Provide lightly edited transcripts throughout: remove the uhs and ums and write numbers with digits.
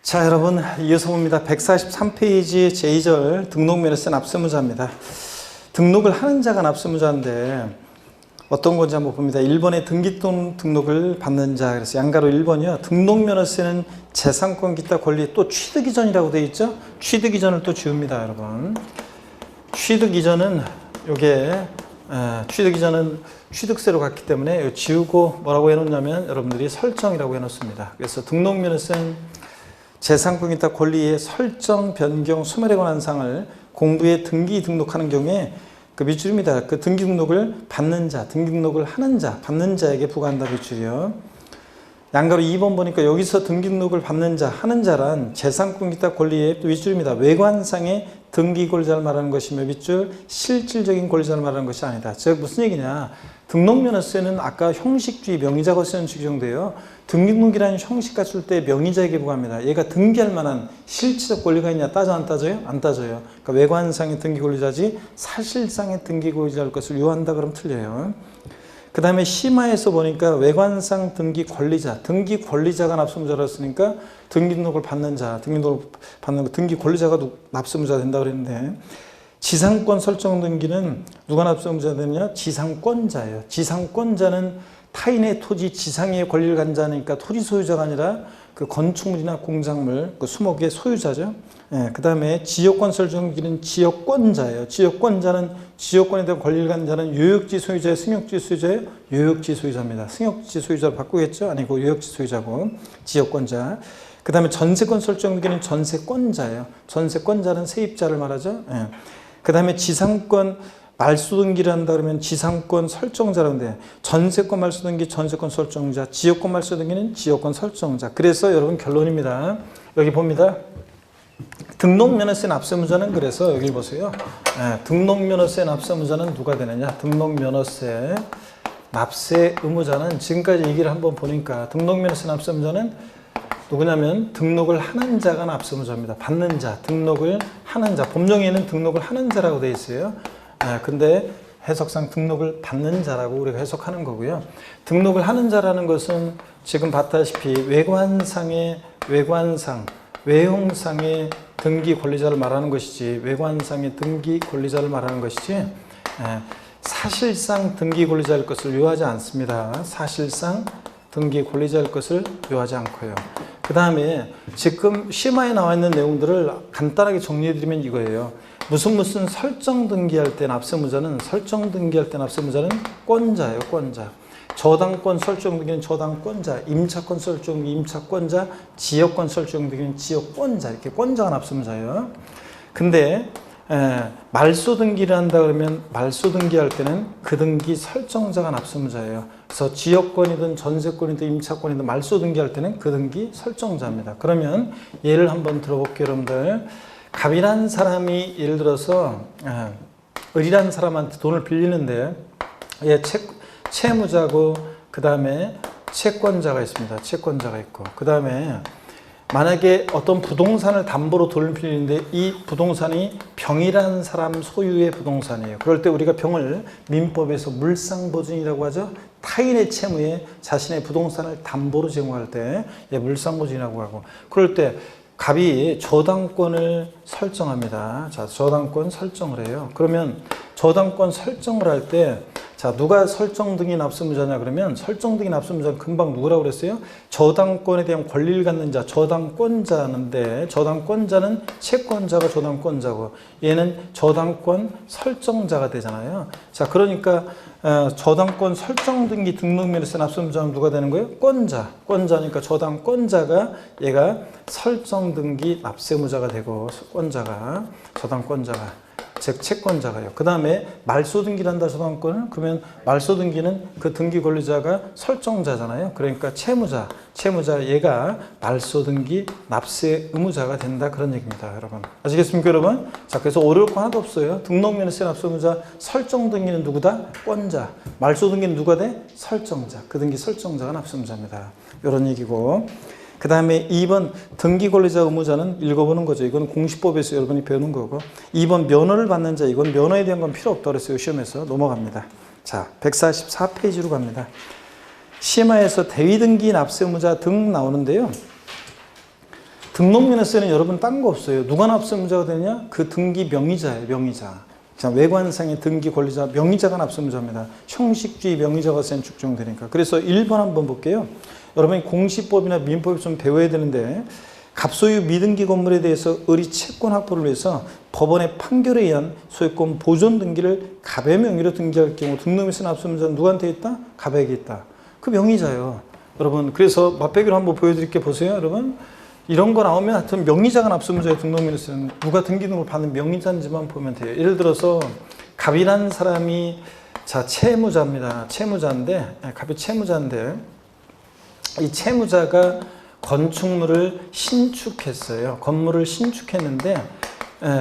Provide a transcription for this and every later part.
자, 여러분, 이어서 봅니다. 143페이지 제2절 등록면허세 납세무자입니다. 등록을 하는 자가 납세무자인데 어떤 건지 한번 봅니다. 1번에 등기등록을 받는 자. 그래서 양가로 1번이요. 등록면허세는 재산권 기타 권리 또 취득 이전이라고 되어 있죠. 취득 이전을 또 지웁니다, 여러분. 취득 이전은 요게 취득 이전은 취득세로 갔기 때문에 지우고 뭐라고 해놓냐면 여러분들이 설정이라고 해놓습니다. 그래서 등록면허세는 재산권 기타 권리의 설정, 변경, 소멸에 관한 사항을 공부에 등기 등록하는 경우에 그 밑줄입니다. 그 등기 등록을 받는 자, 등기 등록을 하는 자, 받는 자에게 부과한다 밑줄이요. 양가로 2번 보니까 여기서 등기 등록을 받는 자, 하는 자란 재산권 기타 권리의 또 밑줄입니다. 외관상의 등기 권리자를 말하는 것이며 밑줄 실질적인 권리자를 말하는 것이 아니다. 즉 무슨 얘기냐? 등록면허세는 아까 형식주의 명의자가 쓰는 규정돼요. 등기등록이라는 형식 갖출 때 명의자에게 부과합니다. 얘가 등기할 만한 실질적 권리가 있냐 따져 안 따져요? 안 따져요. 그러니까 외관상의 등기 권리자지 사실상의 등기 권리자일 것을 요한다 그러면 틀려요. 그 다음에 심화에서 보니까 외관상 등기 권리자, 등기 권리자가 납세무자라고 했으니까 등기 등록을 받는 자, 등기 권리자가 납세무자가 된다고 그랬는데 지상권 설정 등기는 누가 납세무자가 되느냐? 지상권자예요. 지상권자는 타인의 토지 지상의 권리를 갖는 자니까 토지 소유자가 아니라 그 건축물이나 공작물, 그 수목의 소유자죠. 그 다음에 지역권 설정 등기는 지역권자예요. 지역권자는 지역권에 대한 권리를 갖는 자는 요역지 소유자예요, 승역지 소유자예요? 요역지 소유자입니다. 승역지 소유자로 바꾸겠죠? 아니고 요역지 소유자고 지역권자. 그 다음에 전세권 설정 등기는 전세권자예요. 전세권자는 세입자를 말하죠. 그 다음에 지상권 말소 등기를 한다 그러면 지상권 설정자라는데 전세권 말소 등기 전세권 설정자, 지역권 말소 등기는 지역권 설정자. 그래서 여러분 결론입니다. 여기 봅니다. 등록면허세 납세무자는 그래서 여기 보세요. 등록면허세 납세무자는 누가 되느냐? 등록면허세 납세 의무자는 지금까지 얘기를 한번 보니까 등록면허세 납세무자는 누구냐면 등록을 하는 자가 납세무자입니다. 받는 자, 등록을 하는 자. 법령에는 등록을 하는 자라고 되어 있어요. 근데 해석상 등록을 받는 자라고 우리가 해석하는 거고요. 등록을 하는 자라는 것은 지금 봤다시피 외형상의 등기 권리자를 말하는 것이지 외관상의 등기 권리자를 말하는 것이지 사실상 등기 권리자일 것을 요하지 않습니다. 사실상 등기 권리자일 것을 요하지 않고요. 그 다음에 지금 심화에 나와 있는 내용들을 간단하게 정리해드리면 이거예요. 무슨 설정 등기할 때 납세무자는 권자예요, 권자. 저당권 설정 등기는 저당권자, 임차권 설정 등기 임차권자, 지역권 설정 등기는 지역권자. 이렇게 권자가 납세무자예요. 근데 말소 등기를 한다 그러면 말소 등기할 때는 그 등기 설정자가 납세무자예요. 그래서 지역권이든 전세권이든 임차권이든 말소 등기할 때는 그 등기 설정자입니다. 그러면 예를 한번 들어볼게요, 여러분들. 갑이란 사람이 예를 들어서 을이란 사람한테 돈을 빌리는데 채무자고 그 다음에 채권자가 있습니다. 채권자가 있고 그 다음에 만약에 어떤 부동산을 담보로 돈을 빌리는데 이 부동산이 병이라는 사람 소유의 부동산이에요. 그럴 때 우리가 병을 민법에서 물상보증이라고 하죠. 타인의 채무에 자신의 부동산을 담보로 제공할 때 물상보증이라고 하고 그럴 때 갑이 저당권을 설정합니다. 자, 저당권 설정을 해요. 그러면 저당권 설정을 할 때 자, 누가 설정 등기 납세무자냐 그러면 설정 등기 납세무자는 금방 누구라고 그랬어요? 저당권에 대한 권리를 갖는 자, 저당권자인데 저당권자는 채권자가 저당권자고 얘는 저당권 설정자가 되잖아요. 자, 그러니까 저당권 설정 등기 등록면허세 납세무자는 누가 되는 거예요? 권자니까 저당권자가 얘가 설정 등기 납세무자가 되고 권자가 저당권자가 즉 채권자가요. 그 다음에 말소 등기를 한다 저당권을 그러면 말소 등기는 그 등기 권리자가 설정자잖아요. 그러니까 채무자 얘가 말소 등기 납세 의무자가 된다 그런 얘기입니다, 여러분. 아시겠습니까, 여러분? 자, 그래서 어려울 거 하나도 없어요. 등록면허세 납세의무자 설정 등기는 누구다? 권자. 말소 등기는 누가 돼? 설정자. 그 등기 설정자가 납세의무자입니다. 이런 얘기고. 그 다음에 2번 등기권리자 의무자는 읽어보는 거죠. 이건 공시법에서 여러분이 배우는 거고 2번 면허를 받는 자 이건 면허에 대한 건 필요 없다고 그랬어요. 시험에서 넘어갑니다. 자, 144페이지로 갑니다. 심화에서 대위등기 납세의무자 등 나오는데요. 등록면허세는 여러분 딴 거 없어요. 누가 납세무자가 되느냐? 그 등기 명의자예요. 명의자. 자, 외관상의 등기 권리자 명의자가 납세무자입니다. 형식주의 명의자가 센 축정되니까. 그래서 1번 한번 볼게요. 여러분이 공시법이나 민법을 좀 배워야 되는데 갑소유 미등기 건물에 대해서 의리 채권 확보를 위해서 법원의 판결에 의한 소유권 보존 등기를 갑의 명의로 등기할 경우 등록면허세 납세무자는 누구한테 있다? 갑에게 있다. 그 명의자예요. 여러분 그래서 맛배기로 한번 보여드릴게요. 보세요. 여러분 이런 거 나오면 하여튼 명의자가 납세무자의 등록면허세는 누가 등기 등록을 받는 명의자인지만 보면 돼요. 예를 들어서 갑이라는 사람이 자 채무자입니다. 채무자인데 갑이 채무자인데 이 채무자가 건축물을 신축했어요. 건물을 신축했는데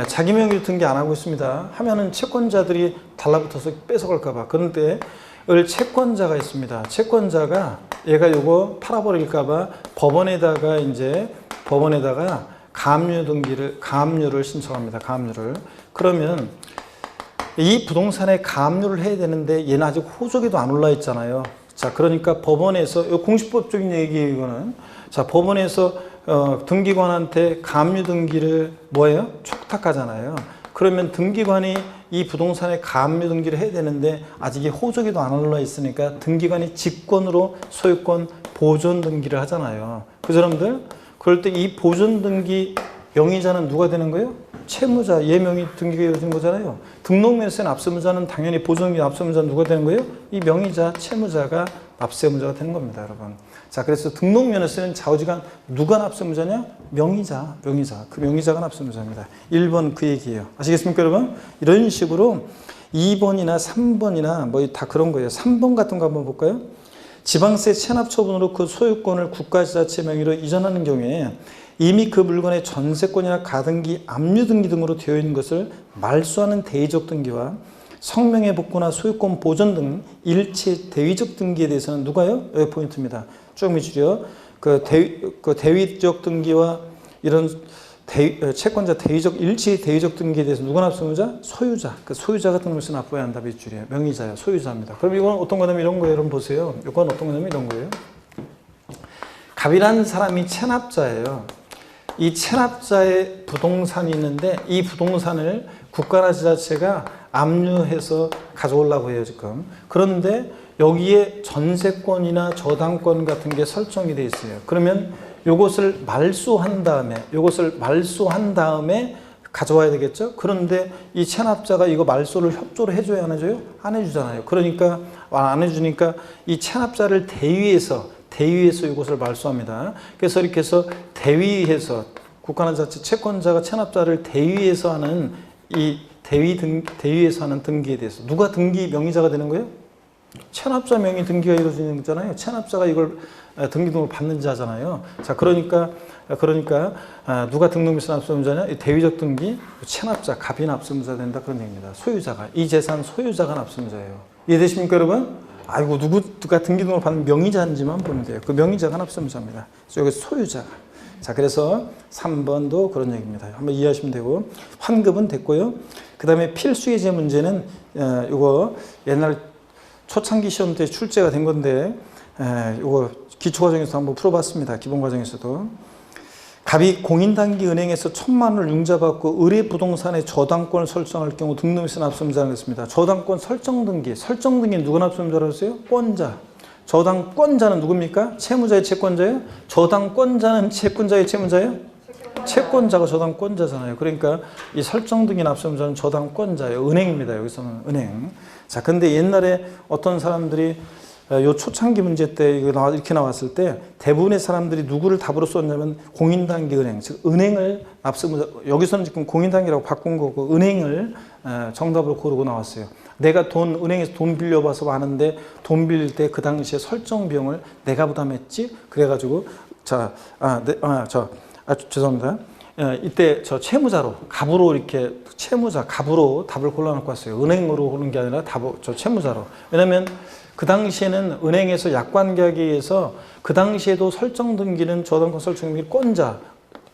자기 명의로 등기 안 하고 있습니다. 하면은 채권자들이 달라붙어서 뺏어갈까 봐. 그런데 채권자가 있습니다. 채권자가 얘가 요거 팔아버릴까 봐 법원에다가 가압류를 신청합니다. 가압류를. 그러면 이 부동산에 가압류를 해야 되는데 얘는 아직 호적에도 안 올라 있잖아요. 자, 그러니까 법원에서 공시법적인 얘기예요, 이거는. 자, 법원에서 등기관한테 가압류 등기를 뭐예요? 촉탁하잖아요. 그러면 등기관이 이 부동산에 가압류 등기를 해야 되는데 아직 호적에도 안 올라 있으니까 등기관이 직권으로 소유권 보존 등기를 하잖아요. 그 사람들 그럴 때 이 보존 등기 명의자는 누가 되는 거예요? 채무자, 얘 명의 등기가 이루어진 거잖아요. 등록면허세 납세무자는 당연히 보존 납세무자는 누가 되는 거예요? 이 명의자, 채무자가 납세무자가 되는 겁니다, 여러분. 자, 그래서 등록면허세는 좌우지간 누가 납세무자냐? 명의자. 그 명의자가 납세무자입니다. 1번 그 얘기예요. 아시겠습니까, 여러분? 이런 식으로 2번이나 3번이나 뭐 다 그런 거예요. 3번 같은 거 한번 볼까요? 지방세 체납 처분으로 그 소유권을 국가지자체 명의로 이전하는 경우에 이미 그 물건의 전세권이나 가등기, 압류등기 등으로 되어 있는 것을 말소하는 대의적 등기와 성명의 복구나 소유권 보존 등 일체 대위적 등기에 대해서는 누가요? 여기 포인트입니다. 쭉 밑줄이요. 대위적 등기와 이런 채권자 일체 대위적 등기에 대해서 누가 납세무자? 소유자. 그 소유자가 등록세 납부해야 한다. 밑줄이에요. 명의자예요. 소유자입니다. 그럼 이건 어떤 거냐면 이런 거예요. 여러분 보세요. 이건 어떤 거냐면 이런 거예요. 갑이라는 사람이 체납자예요. 이 체납자의 부동산이 있는데 이 부동산을 국가나 지자체가 압류해서 가져오려고 해요, 지금. 그런데 여기에 전세권이나 저당권 같은 게 설정이 되어 있어요. 그러면 요것을 말소한 다음에 가져와야 되겠죠? 그런데 이 체납자가 이거 말소를 협조를 해줘야 안 해줘요? 안 해주잖아요. 그러니까 안 해주니까 이 체납자를 대위해서 이것을 말소합니다. 그래서 이렇게 해서 대위해서 국가나 자체 채권자가 체납자를 대위해서 하는 이 대위해서 하는 등기에 대해서 누가 등기 명의자가 되는 거예요? 체납자 명의 등기가 이루어지는 거잖아요. 체납자가 이걸 등기 등록을 받는 자잖아요. 자, 그러니까 누가 등록면허세 납세무자냐? 이 대위적 등기 체납자, 갑이 납세무자 된다 그런 얘기입니다. 소유자가 이 재산 소유자가 납세무자예요. 이해되십니까, 여러분? 아이고 누가 등기 등록을 받는 명의자인지만 보면 돼요. 그 명의자가 납세무자입니다. 여기 소유자가. 자, 그래서 3번도 그런 얘기입니다. 한번 이해하시면 되고 환급은 됐고요. 그 다음에 필수예제 문제는 이거 옛날 초창기 시험 때 출제가 된 건데 이거 기초과정에서 한번 풀어봤습니다. 기본과정에서도. 갑이 공인단기은행에서 1,000만 원을 융자받고 의뢰부동산의 저당권을 설정할 경우 등록면허세 납세무자는 했습니다. 저당권 설정등기 누가 납세무자라고 했어요? 권자. 저당권자는 누굽니까? 채무자의 채권자예요? 저당권자는 채권자의 채무자예요? 채권자가 저당권자잖아요. 그러니까 이 설정등기 납세무자는 저당권자예요. 은행입니다. 여기서는 은행. 자, 근데 옛날에 어떤 사람들이 요 초창기 문제 때 이렇게 나왔을 때 대부분의 사람들이 누구를 답으로 썼냐면 공인단기은행, 즉 은행을 납세무자, 여기서는 지금 공인단기라고 바꾼 거고 은행을 정답으로 고르고 나왔어요. 내가 은행에서 돈 빌려봐서 많은데 돈 빌릴 때 그 당시에 설정 비용을 내가 부담했지? 그래가지고 죄송합니다. 이때 저 채무자로 갑으로 이렇게 갑으로 답을 골라놓고 왔어요. 은행으로 고른 게 아니라 저 채무자로. 왜냐면 그 당시에는 은행에서 약관계약에 의해서 그 당시에도 설정 등기는 저당권 설정 등기 권자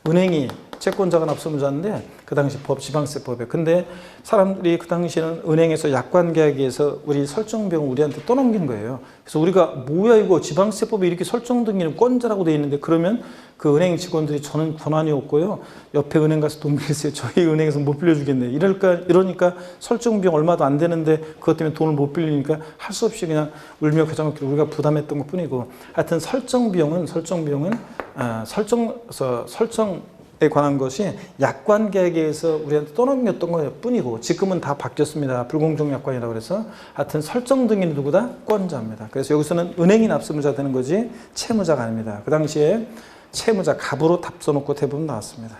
은행이 채권자가 납세무자인데 그 당시 지방세법에. 근데 사람들이 그 당시에는 은행에서 약관계약에서 우리 설정비용을 우리한테 떠넘긴 거예요. 그래서 우리가 뭐야 이거 지방세법에 이렇게 설정 등기는 건자라고 돼 있는데 그러면 그 은행 직원들이 저는 권한이 없고요. 옆에 은행 가서 돈 빌리세요. 저희 은행에서 못 빌려주겠네. 이러니까 설정비용 얼마도 안 되는데 그것 때문에 돈을 못 빌리니까 할 수 없이 그냥 울며 겨자 먹기로 우리가 부담했던 것 뿐이고 하여튼 설정비용은 설정에 관한 것이 약관계약에서 우리한테 떠넘겼던 것 뿐이고 지금은 다 바뀌었습니다. 불공정 약관이라고 그래서 하여튼 설정 등기는 누구다? 권자입니다. 그래서 여기서는 은행이 납세무자 되는 거지 채무자가 아닙니다. 그 당시에 채무자 갑으로 답 써놓고 대부분 나왔습니다.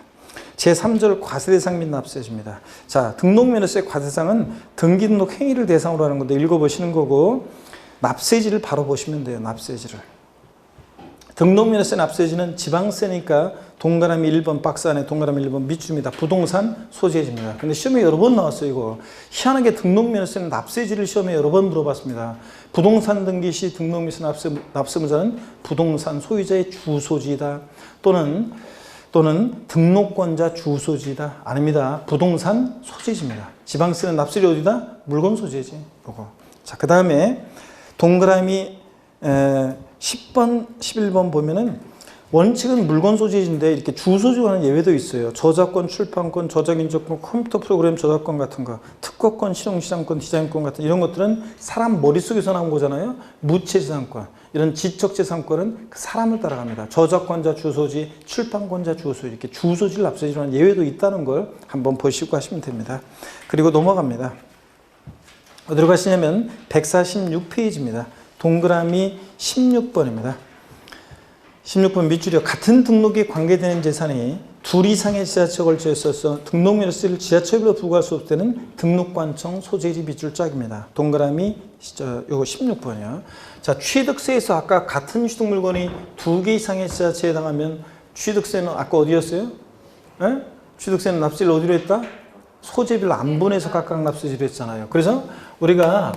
제3절 과세대상 및 납세지입니다. 자, 등록면허세 과세상은 등기등록 행위를 대상으로 하는 건데 읽어보시는 거고 납세지를 바로 보시면 돼요. 납세지를. 등록면허세 납세지는 지방세니까 동그라미 1번 박스 안에 동그라미 1번 밑줄입니다. 부동산 소재지입니다. 근데 시험에 여러 번 나왔어요. 이거 희한하게 등록면허세는 납세지를 시험에 여러 번 물어봤습니다. 부동산 등기 시 등록면허세 납세무자는 부동산 소유자의 주소지이다. 또는 등록권자 주소지이다. 아닙니다. 부동산 소재지입니다. 지방세는 납세지 어디다? 물건 소재지. 요거. 자, 그 다음에 동그라미 10번, 11번 보면은 원칙은 물건 소재지인데 이렇게 주소지와는 예외도 있어요. 저작권, 출판권, 저작인적권, 컴퓨터 프로그램 저작권 같은 거, 특허권, 실용시장권, 디자인권 같은 이런 것들은 사람 머릿속에서 나온 거잖아요. 무체재산권, 이런 지적재산권은 그 사람을 따라갑니다. 저작권자 주소지, 출판권자 주소지 이렇게 주소지를 납세지로 하는 예외도 있다는 걸 한번 보시고 하시면 됩니다. 그리고 넘어갑니다. 어디로 가시냐면 146페이지입니다. 동그라미 16번입니다. 16번 밑줄이요. 같은 등록에 관계되는 재산이 둘 이상의 지자체에 걸쳐 있어서 등록면허세를 지자체별로 부과할 수 없을 때는 등록관청 소재지 밑줄 짝입니다. 동그라미 요거 16번이요. 자, 취득세에서 아까 같은 취득 물건이 두 개 이상의 지자체에 해당하면 취득세는 아까 어디였어요? 에? 취득세는 납세를 어디로 했다? 소재별로 안분해서 각각 납세지로 했잖아요. 그래서 우리가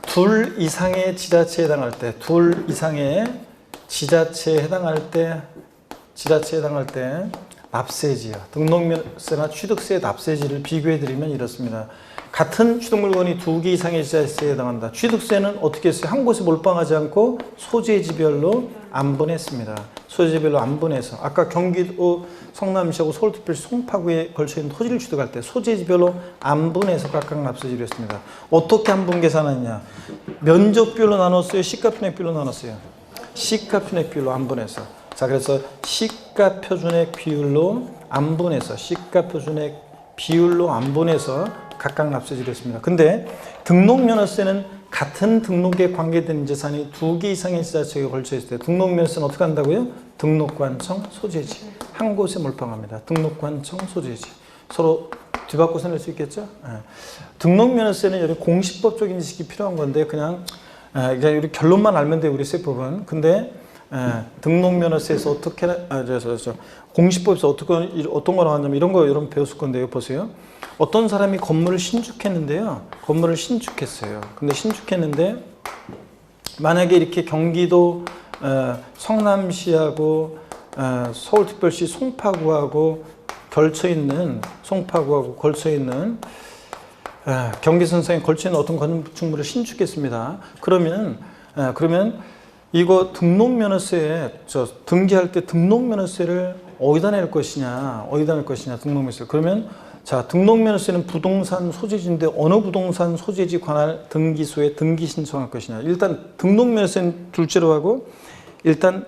둘 이상의 지자체에 해당할 때, 둘 이상의 지자체에 해당할 때 납세지요. 등록면세나 취득세 납세지를 비교해드리면 이렇습니다. 같은 취득 물건이 두 개 이상의 지자체에 해당한다. 취득세는 어떻게 했어요? 한 곳에 몰빵하지 않고 소재지별로 안분했습니다. 소재지별로 안분해서 아까 경기도 성남시하고 서울특별시 송파구에 걸쳐있는 토지를 취득할 때 소재지별로 안분해서 각각 납세지를 했습니다. 어떻게 안분 계산하느냐? 면적별로 나눴어요? 시가편액별로 나눴어요? 시가편액비율로 안분해서. 자, 그래서 시가표준액 비율로 안분해서 각각 납세지를 했습니다. 근데 등록면허세는 같은 등록에 관계되는 재산이 두 개 이상의 지자체에 걸쳐 있을 때 등록면허세는 어떻게 한다고요? 등록관청 소재지. 한 곳에 몰빵합니다. 등록관청 소재지. 서로 뒤바꿔서 낼 수 있겠죠? 네. 등록면허세는 여기 공시법적인 지식이 필요한 건데 그냥 우리 결론만 알면 돼요. 우리 세법은. 근데 등록면허세에서 어떻게 공시법에서 어떤 거 나왔냐면 이런 거 여러분 배웠을 건데요. 보세요. 어떤 사람이 건물을 신축했는데요. 건물을 신축했어요. 근데 신축했는데 만약에 이렇게 경기도 성남시하고 서울특별시 송파구하고 걸쳐 있는 경계선상에 걸쳐있는 어떤 건축물을 신축했습니다. 그러면 이거 등록면허세 등기할 때 등록면허세를 어디다 낼 것이냐 등록면허세. 그러면 자, 등록면허세는 부동산 소재지인데 어느 부동산 소재지 관할 등기소에 등기 신청할 것이냐. 일단 등록면허세는 둘째로 하고 일단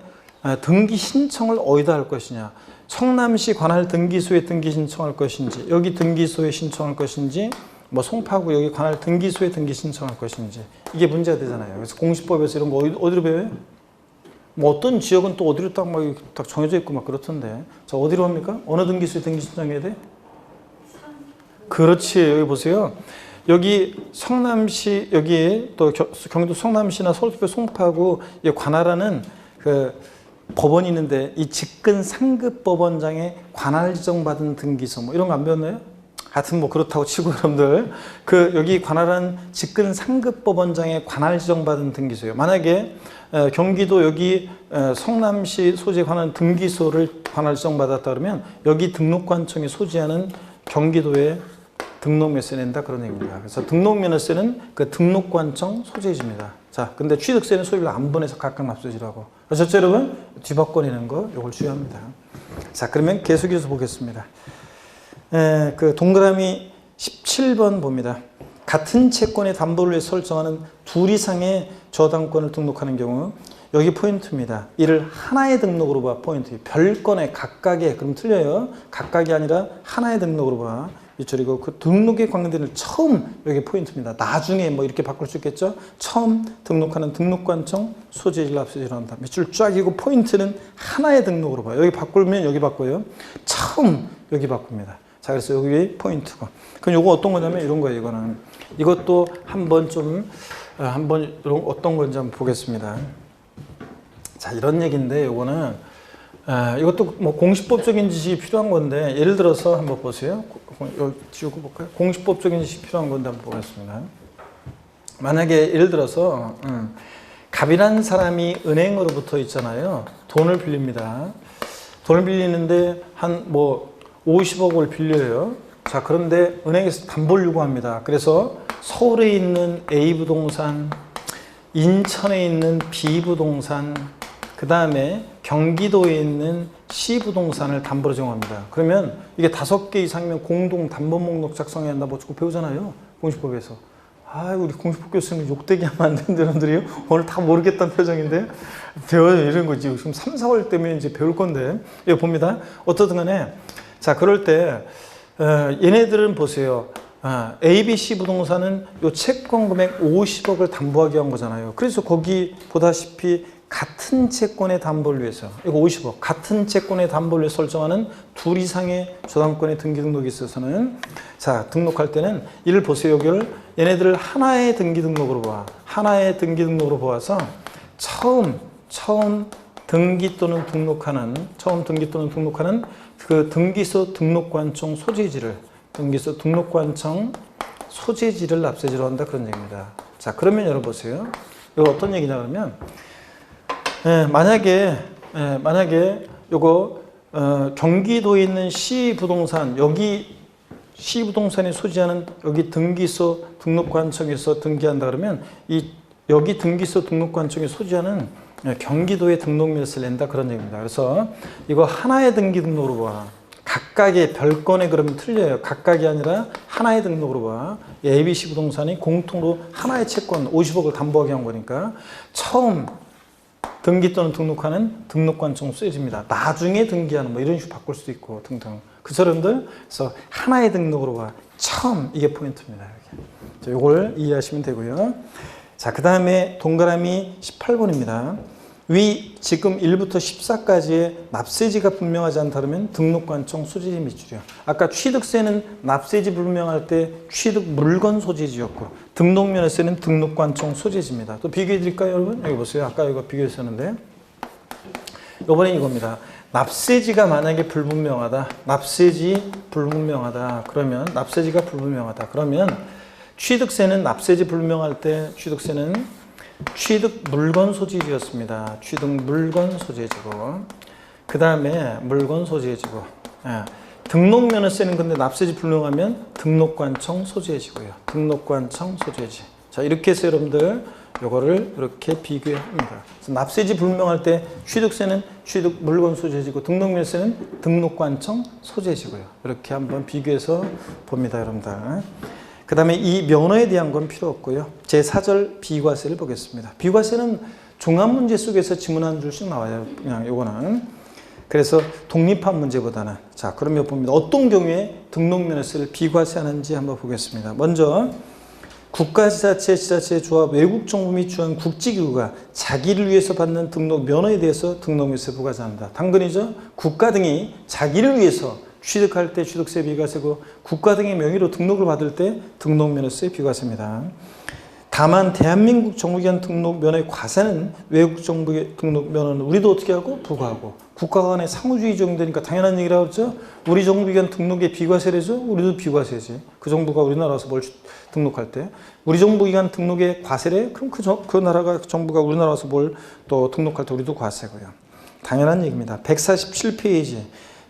등기 신청을 어디다 할 것이냐. 성남시 관할 등기소에 등기 신청할 것인지 여기 등기소에 신청할 것인지 뭐 송파구 여기 관할 등기소에 등기 신청할 것인지 이게 문제가 되잖아요. 그래서 공시법에서 이런 거 어디로 배워요? 뭐 어떤 지역은 또 어디로 딱 정해져 있고 막 그렇던데. 자, 어디로 합니까? 어느 등기소에 등기 신청해야 돼? 그렇지. 여기 보세요. 여기 성남시 여기 또 경기도 성남시나 서울특별 송파구 관할하는 그 법원이 있는데 이 직근 상급 법원장의 관할 지정받은 등기소 뭐 이런 거 안 배웠나요? 하여튼 뭐 그렇다고 치고 여러분들 여기 관할한 직근 상급 법원장의 관할 지정받은 등기소예요. 만약에 경기도 여기 성남시 소재에 관한 등기소를 재판을 지정받았다 그러면 여기 등록관청이 소지하는 경기도에 등록면세 낸다 그런 얘기입니다. 그래서 등록면세는 그 등록관청 소재지입니다. 자, 근데 취득세는 소비를 안 보내서 각각 납세지라고. 그렇죠, 여러분? 뒤바꿔내는 거 이걸 주의합니다. 자, 그러면 계속해서 보겠습니다. 그 동그라미 17번 봅니다. 같은 채권의 담보를 위해 설정하는 둘 이상의 저당권을 등록하는 경우 여기 포인트입니다. 이를 하나의 등록으로 봐. 포인트. 별건의 각각의 그럼 틀려요. 각각이 아니라 하나의 등록으로 봐. 이쪽이고 그 등록에 관계되는 처음 여기 포인트입니다. 나중에 뭐 이렇게 바꿀 수 있겠죠. 처음 등록하는 등록관청 소재질 납세지를 한다. 밑줄 쫙이고 포인트는 하나의 등록으로 봐요. 여기 바꾸면 여기 바꿔요. 처음 여기 바꿉니다. 자, 그래서 여기 포인트고. 그럼 요거 어떤 거냐면 이런 거예요. 이거는 이것도 한번 이런 어떤 건지 한번 보겠습니다. 자, 이런 얘기인데 요거는 이것도 뭐 공시법적인 지식이 필요한 건데 예를 들어서 한번 보세요. 여기 지우고 볼까요? 공시법적인 지식이 필요한 건데 한번 보겠습니다. 만약에 예를 들어서 갑이라는 사람이 은행으로부터 있잖아요. 돈을 빌립니다. 돈을 빌리는데 한 뭐 50억을 빌려요. 자, 그런데 은행에서 담보를 요구합니다. 그래서 서울에 있는 A 부동산, 인천에 있는 B 부동산, 그 다음에 경기도에 있는 C 부동산을 담보로 제공합니다. 그러면 이게 5개 이상이면 공동 담보 목록 작성해야 한다. 뭐 배우잖아요. 공시법에서. 아, 우리 공시법 교수님 욕되게 하면 안 되는 여러분들이요. 오늘 다 모르겠다는 표정인데 배워요. 이런 거지. 지금 3, 4월 때문에 이제 배울 건데. 이거 봅니다. 어떻든 간에 자, 그럴 때 얘네들은 보세요. ABC 부동산은 요 채권 금액 50억을 담보하게 한 거잖아요. 그래서 거기 보다시피 같은 채권의 담보를 위해서 이거 50억 같은 채권의 담보를 위해서 설정하는 둘 이상의 저당권의 등기 등록이 있어서는 자, 등록할 때는 이를 보세요. 여기를 얘네들을 하나의 등기 등록으로 봐. 하나의 등기 등록으로 보아서 처음 등기 또는 등록하는 그 등기소 등록관청 소재지를 납세지로 한다 그런 얘기입니다. 자, 그러면 여러분 보세요. 이거 어떤 얘기냐 그러면 만약에 요거 경기도에 있는 C 부동산 여기 C 부동산이 소지하는 여기 등기소 등록관청에서 등기한다 그러면 여기 등기소 등록관청이 소지하는 경기도에 등록면세를 낸다 그런 얘기입니다. 그래서 이거 하나의 등기 등록으로 봐. 각각의 별건에 그러면 틀려요. 각각이 아니라 하나의 등록으로 봐. ABC 부동산이 공통으로 하나의 채권 50억을 담보하게 한 거니까 처음 등기 또는 등록하는 등록관청 소재지입니다. 나중에 등기하는 뭐 이런 식으로 바꿀 수도 있고 등등. 그 사람들 그래서 하나의 등록으로 봐. 처음 이게 포인트입니다. 이걸 이해하시면 되고요. 자, 그 다음에 동그라미 18번입니다. 위 지금 1부터 14까지의 납세지가 분명하지 않다면 등록관청 소재지 밑줄이요. 아까 취득세는 납세지 불명할 때 취득 물건 소재지였고 등록면세는 등록관청 소재지입니다. 또 비교해 드릴까요, 여러분? 여기 보세요. 아까 이거 비교했었는데 이번엔 이겁니다. 납세지가 만약에 불분명하다. 그러면 취득세는 납세지 불명할 때 취득세는 취득 물건 소재지였습니다. 취득 물건 소재지고 그 다음에 물건 소재지고 등록면허세는 근데 납세지 불명하면 등록관청 소재지고요. 등록관청 소재지. 자, 이렇게 해서 여러분들 요거를 이렇게 비교합니다. 그래서 납세지 불명할 때 취득세는 취득 물건 소재지고 등록면허세는 등록관청 소재지고요. 이렇게 한번 비교해서 봅니다, 여러분들. 그 다음에 이 면허에 대한 건 필요 없고요. 제4절 비과세를 보겠습니다. 비과세는 종합문제 속에서 지문 한 줄씩 나와요. 그냥 요거는. 그래서 독립한 문제보다는. 자, 그러면 봅니다. 어떤 경우에 등록면허세를 비과세하는지 한번 보겠습니다. 먼저 국가지자체, 지자체, 조합, 외국정부 및 주한 국제기구가 자기를 위해서 받는 등록 면허에 대해서 등록면허세 부과세한다. 당근이죠. 국가 등이 자기를 위해서 취득할 때 취득세 비과세고 국가 등의 명의로 등록을 받을 때 등록면허세 비과세입니다. 다만 대한민국 정부기관 등록면허의 과세는 외국 정부의 등록면허는 우리도 어떻게 하고 부과하고 국가 간의 상호주의 적용되니까 당연한 얘기라고 했죠. 우리 정부기관 등록에 비과세래죠. 우리도 비과세지. 그 정부가 우리나라에서 뭘 등록할 때 우리 정부기관 등록에 과세래? 그럼 그 나라가 정부가 우리나라에서 뭘 또 등록할 때 우리도 과세고요. 당연한 얘기입니다. 147페이지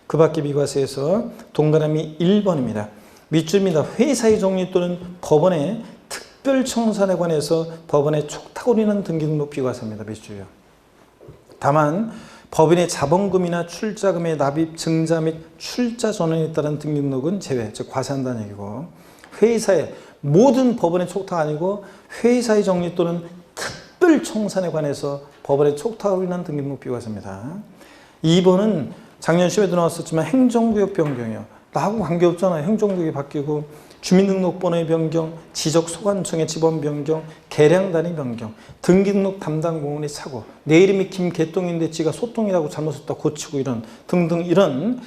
그 밖의 비과세에서 동그라미 1번입니다. 밑줄입니다. 회사의 종류 또는 법원의 특별청산에 관해서 법원의 촉탁으로 등기 등록 비과세입니다. 밑줄이요. 다만 법인의 자본금이나 출자금의 납입, 증자 및 출자 전환에 따른 등기 등록은 제외, 즉 과세한다는 얘기고, 회사의 모든 법원의 촉탁 아니고 회사의 정리 또는 특별청산에 관해서 법원의 촉탁으로 인한 등기 등록 비과세입니다. 2번은 작년 시험에도 나왔었지만 행정구역 변경이요. 나하고 관계없잖아요. 행정구역이 바뀌고 주민등록번호의 변경, 지적소관청의 지번 변경, 계량단위 변경, 등기등록 담당 공무원의 사고, 내 이름이 김개똥인데 지가 소똥이라고 잘못 썼다 고치고 이런 등등 이런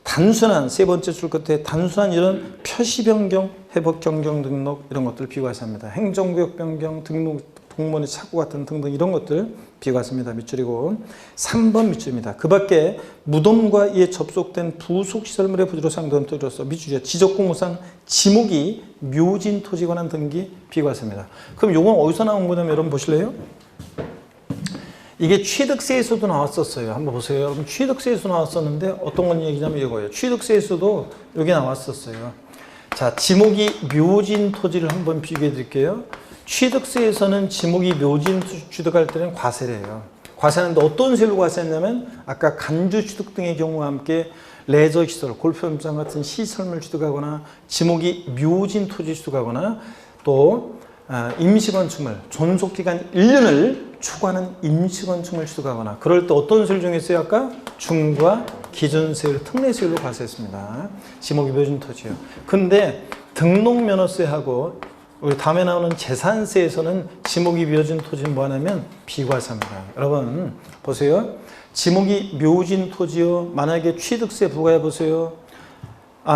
단순한 세 번째 줄 끝에 단순한 이런 표시 변경, 회복 변경 등록 이런 것들 비과세합니다. 행정구역 변경, 등록 공무원의 사고 같은 등등 이런 것들 비과세입니다. 밑줄이고 3번 밑줄입니다. 그 밖에 무덤과 이에 접속된 부속시설물의 부지로 상도한 토지로서 밑줄이죠. 지적공무상 지목이 묘진 토지에 관한 등기 비과세입니다. 그럼 이건 어디서 나온 거냐면 여러분 보실래요? 이게 취득세에서도 나왔었어요. 한번 보세요. 여러분 취득세에서 나왔었는데 어떤 건 얘기냐면 이거예요. 취득세에서도 여기 나왔었어요. 자, 지목이 묘진 토지를 한번 비교해 드릴게요. 취득세에서는 지목이 묘진 취득할 때는 과세래요. 과세하는데 어떤 세로 과세했냐면 아까 간주 취득 등의 경우와 함께 레저시설, 골프연장 같은 시설물 취득하거나 지목이 묘진 토지 취득하거나 또 임시건축물, 존속기간 1년을 초과하는 임시건축물 취득하거나 그럴 때 어떤 세를 정했어요? 아까 중과 기준세율, 특례세율로 과세했습니다. 지목이 묘진 토지요. 근데 등록면허세하고 우리 다음에 나오는 재산세에서는 지목이 묘진 토지는 뭐 하냐면 비과세입니다. 여러분 보세요. 지목이 묘진 토지요. 만약에 취득세 부과해 보세요.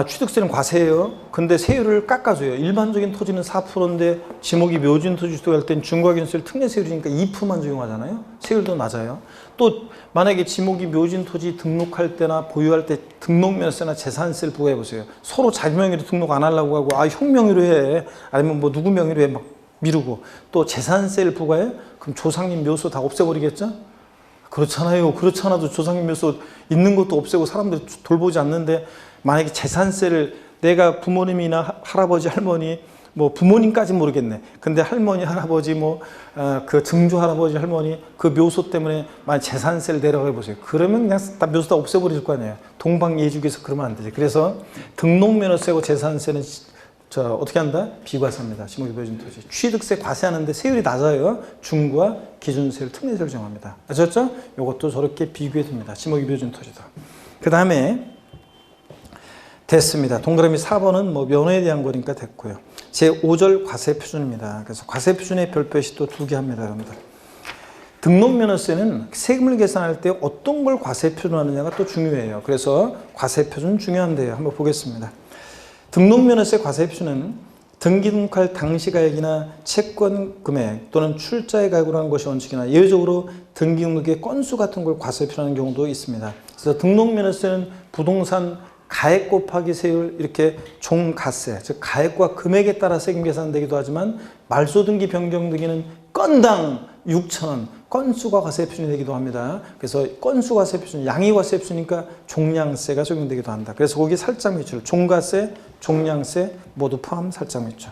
취득세는 과세예요. 근데 세율을 깎아줘요. 일반적인 토지는 4%인데 지목이 묘진 토지 취득할 땐 중과기준세율 특례세율이니까 2%만 적용하잖아요. 세율도 낮아요. 또 만약에 지목이 묘진 토지 등록할 때나 보유할 때 등록면세나 재산세를 부과해 보세요. 서로 자기 명의로 등록 안 하려고 하고 형 명의로 해. 아니면 뭐 누구 명의로 해 막 미루고 또 재산세를 부과해? 그럼 조상님 묘소 다 없애버리겠죠? 그렇잖아요. 그렇지 않아도 조상님 묘소 있는 것도 없애고 사람들이 돌보지 않는데 만약에 재산세를 내가 부모님이나 할아버지 할머니 뭐 부모님까지는 모르겠네. 근데 할머니 할아버지 그 증조 할아버지 할머니 그 묘소 때문에 만약 재산세를 내라고 해보세요. 그러면 그냥 다 묘소 다 없애버릴 거 아니에요. 동방예주에서 그러면 안 되지. 그래서 등록면허세고 재산세는 어떻게 한다? 비과세입니다. 지목이 묘진 토지. 취득세 과세하는데 세율이 낮아요. 중과 기준세율 특례세율 정합니다. 아셨죠? 이것도 저렇게 비교해 둡니다. 지목이 묘진 토지도. 그 다음에 됐습니다. 동그라미 4번은 면허에 대한 거니까 됐고요. 제5절 과세표준입니다. 그래서 과세표준의 별표시 또 2개 합니다. 여러분들. 등록면허세는 세금을 계산할 때 어떤 걸 과세표준하느냐가 또 중요해요. 그래서 과세표준 중요한데요. 한번 보겠습니다. 등록면허세 과세표준은 등기 등록할 당시 가액이나 채권 금액 또는 출자의 가액으로 하는 것이 원칙이나 예외적으로 등기 등록의 건수 같은 걸 과세표준하는 경우도 있습니다. 그래서 등록면허세는 부동산 가액 곱하기 세율 이렇게 종가세, 즉 가액과 금액에 따라 세금 계산되기도 하지만 말소등기 변경 등기는 건당 6,000원 건수가 과세표준이 되기도 합니다. 그래서 건수 과세표준, 양이 과세표준이니까 종량세가 적용되기도 한다. 그래서 거기 살짝 밑줄, 종가세, 종량세 모두 포함 살짝 밑줄.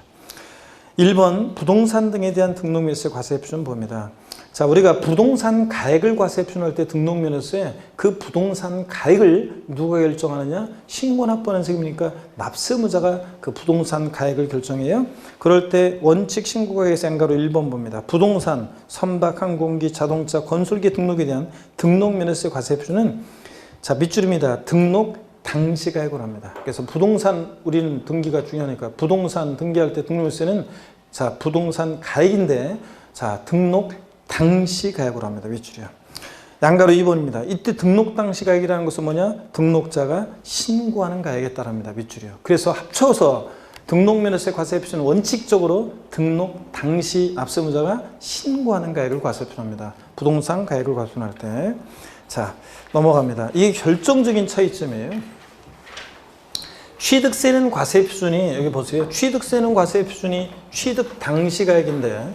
1번 부동산 등에 대한 등록면허세 과세표준 봅니다. 자, 우리가 부동산 가액을 과세표준할 때 등록면허세 그 부동산 가액을 누가 결정하느냐? 신고납부하는 세금이니까 납세무자가 그 부동산 가액을 결정해요. 그럴 때 원칙 신고가액에서 엔가로 1번 봅니다. 부동산, 선박, 항공기, 자동차, 건설기 등록에 대한 등록면허세 과세표준은 자 밑줄입니다. 등록 당시 가액으로 합니다. 그래서 부동산 우리는 등기가 중요하니까 부동산 등기할 때 등록면허세는 자 부동산 가액인데 자 등록 당시 가액으로 합니다. 밑줄이요. 양가로 2번입니다. 이때 등록 당시 가액이라는 것은 뭐냐? 등록자가 신고하는 가액에 따릅니다. 밑줄이요. 그래서 합쳐서 등록면허세 과세표준은 원칙적으로 등록 당시 납세무자가 신고하는 가액을 과세표준합니다. 부동산 가액을 과세표준할 때. 자, 넘어갑니다. 이게 결정적인 차이점이에요. 취득세는 과세표준이 여기 보세요. 취득세는 과세표준이 취득 당시 가액인데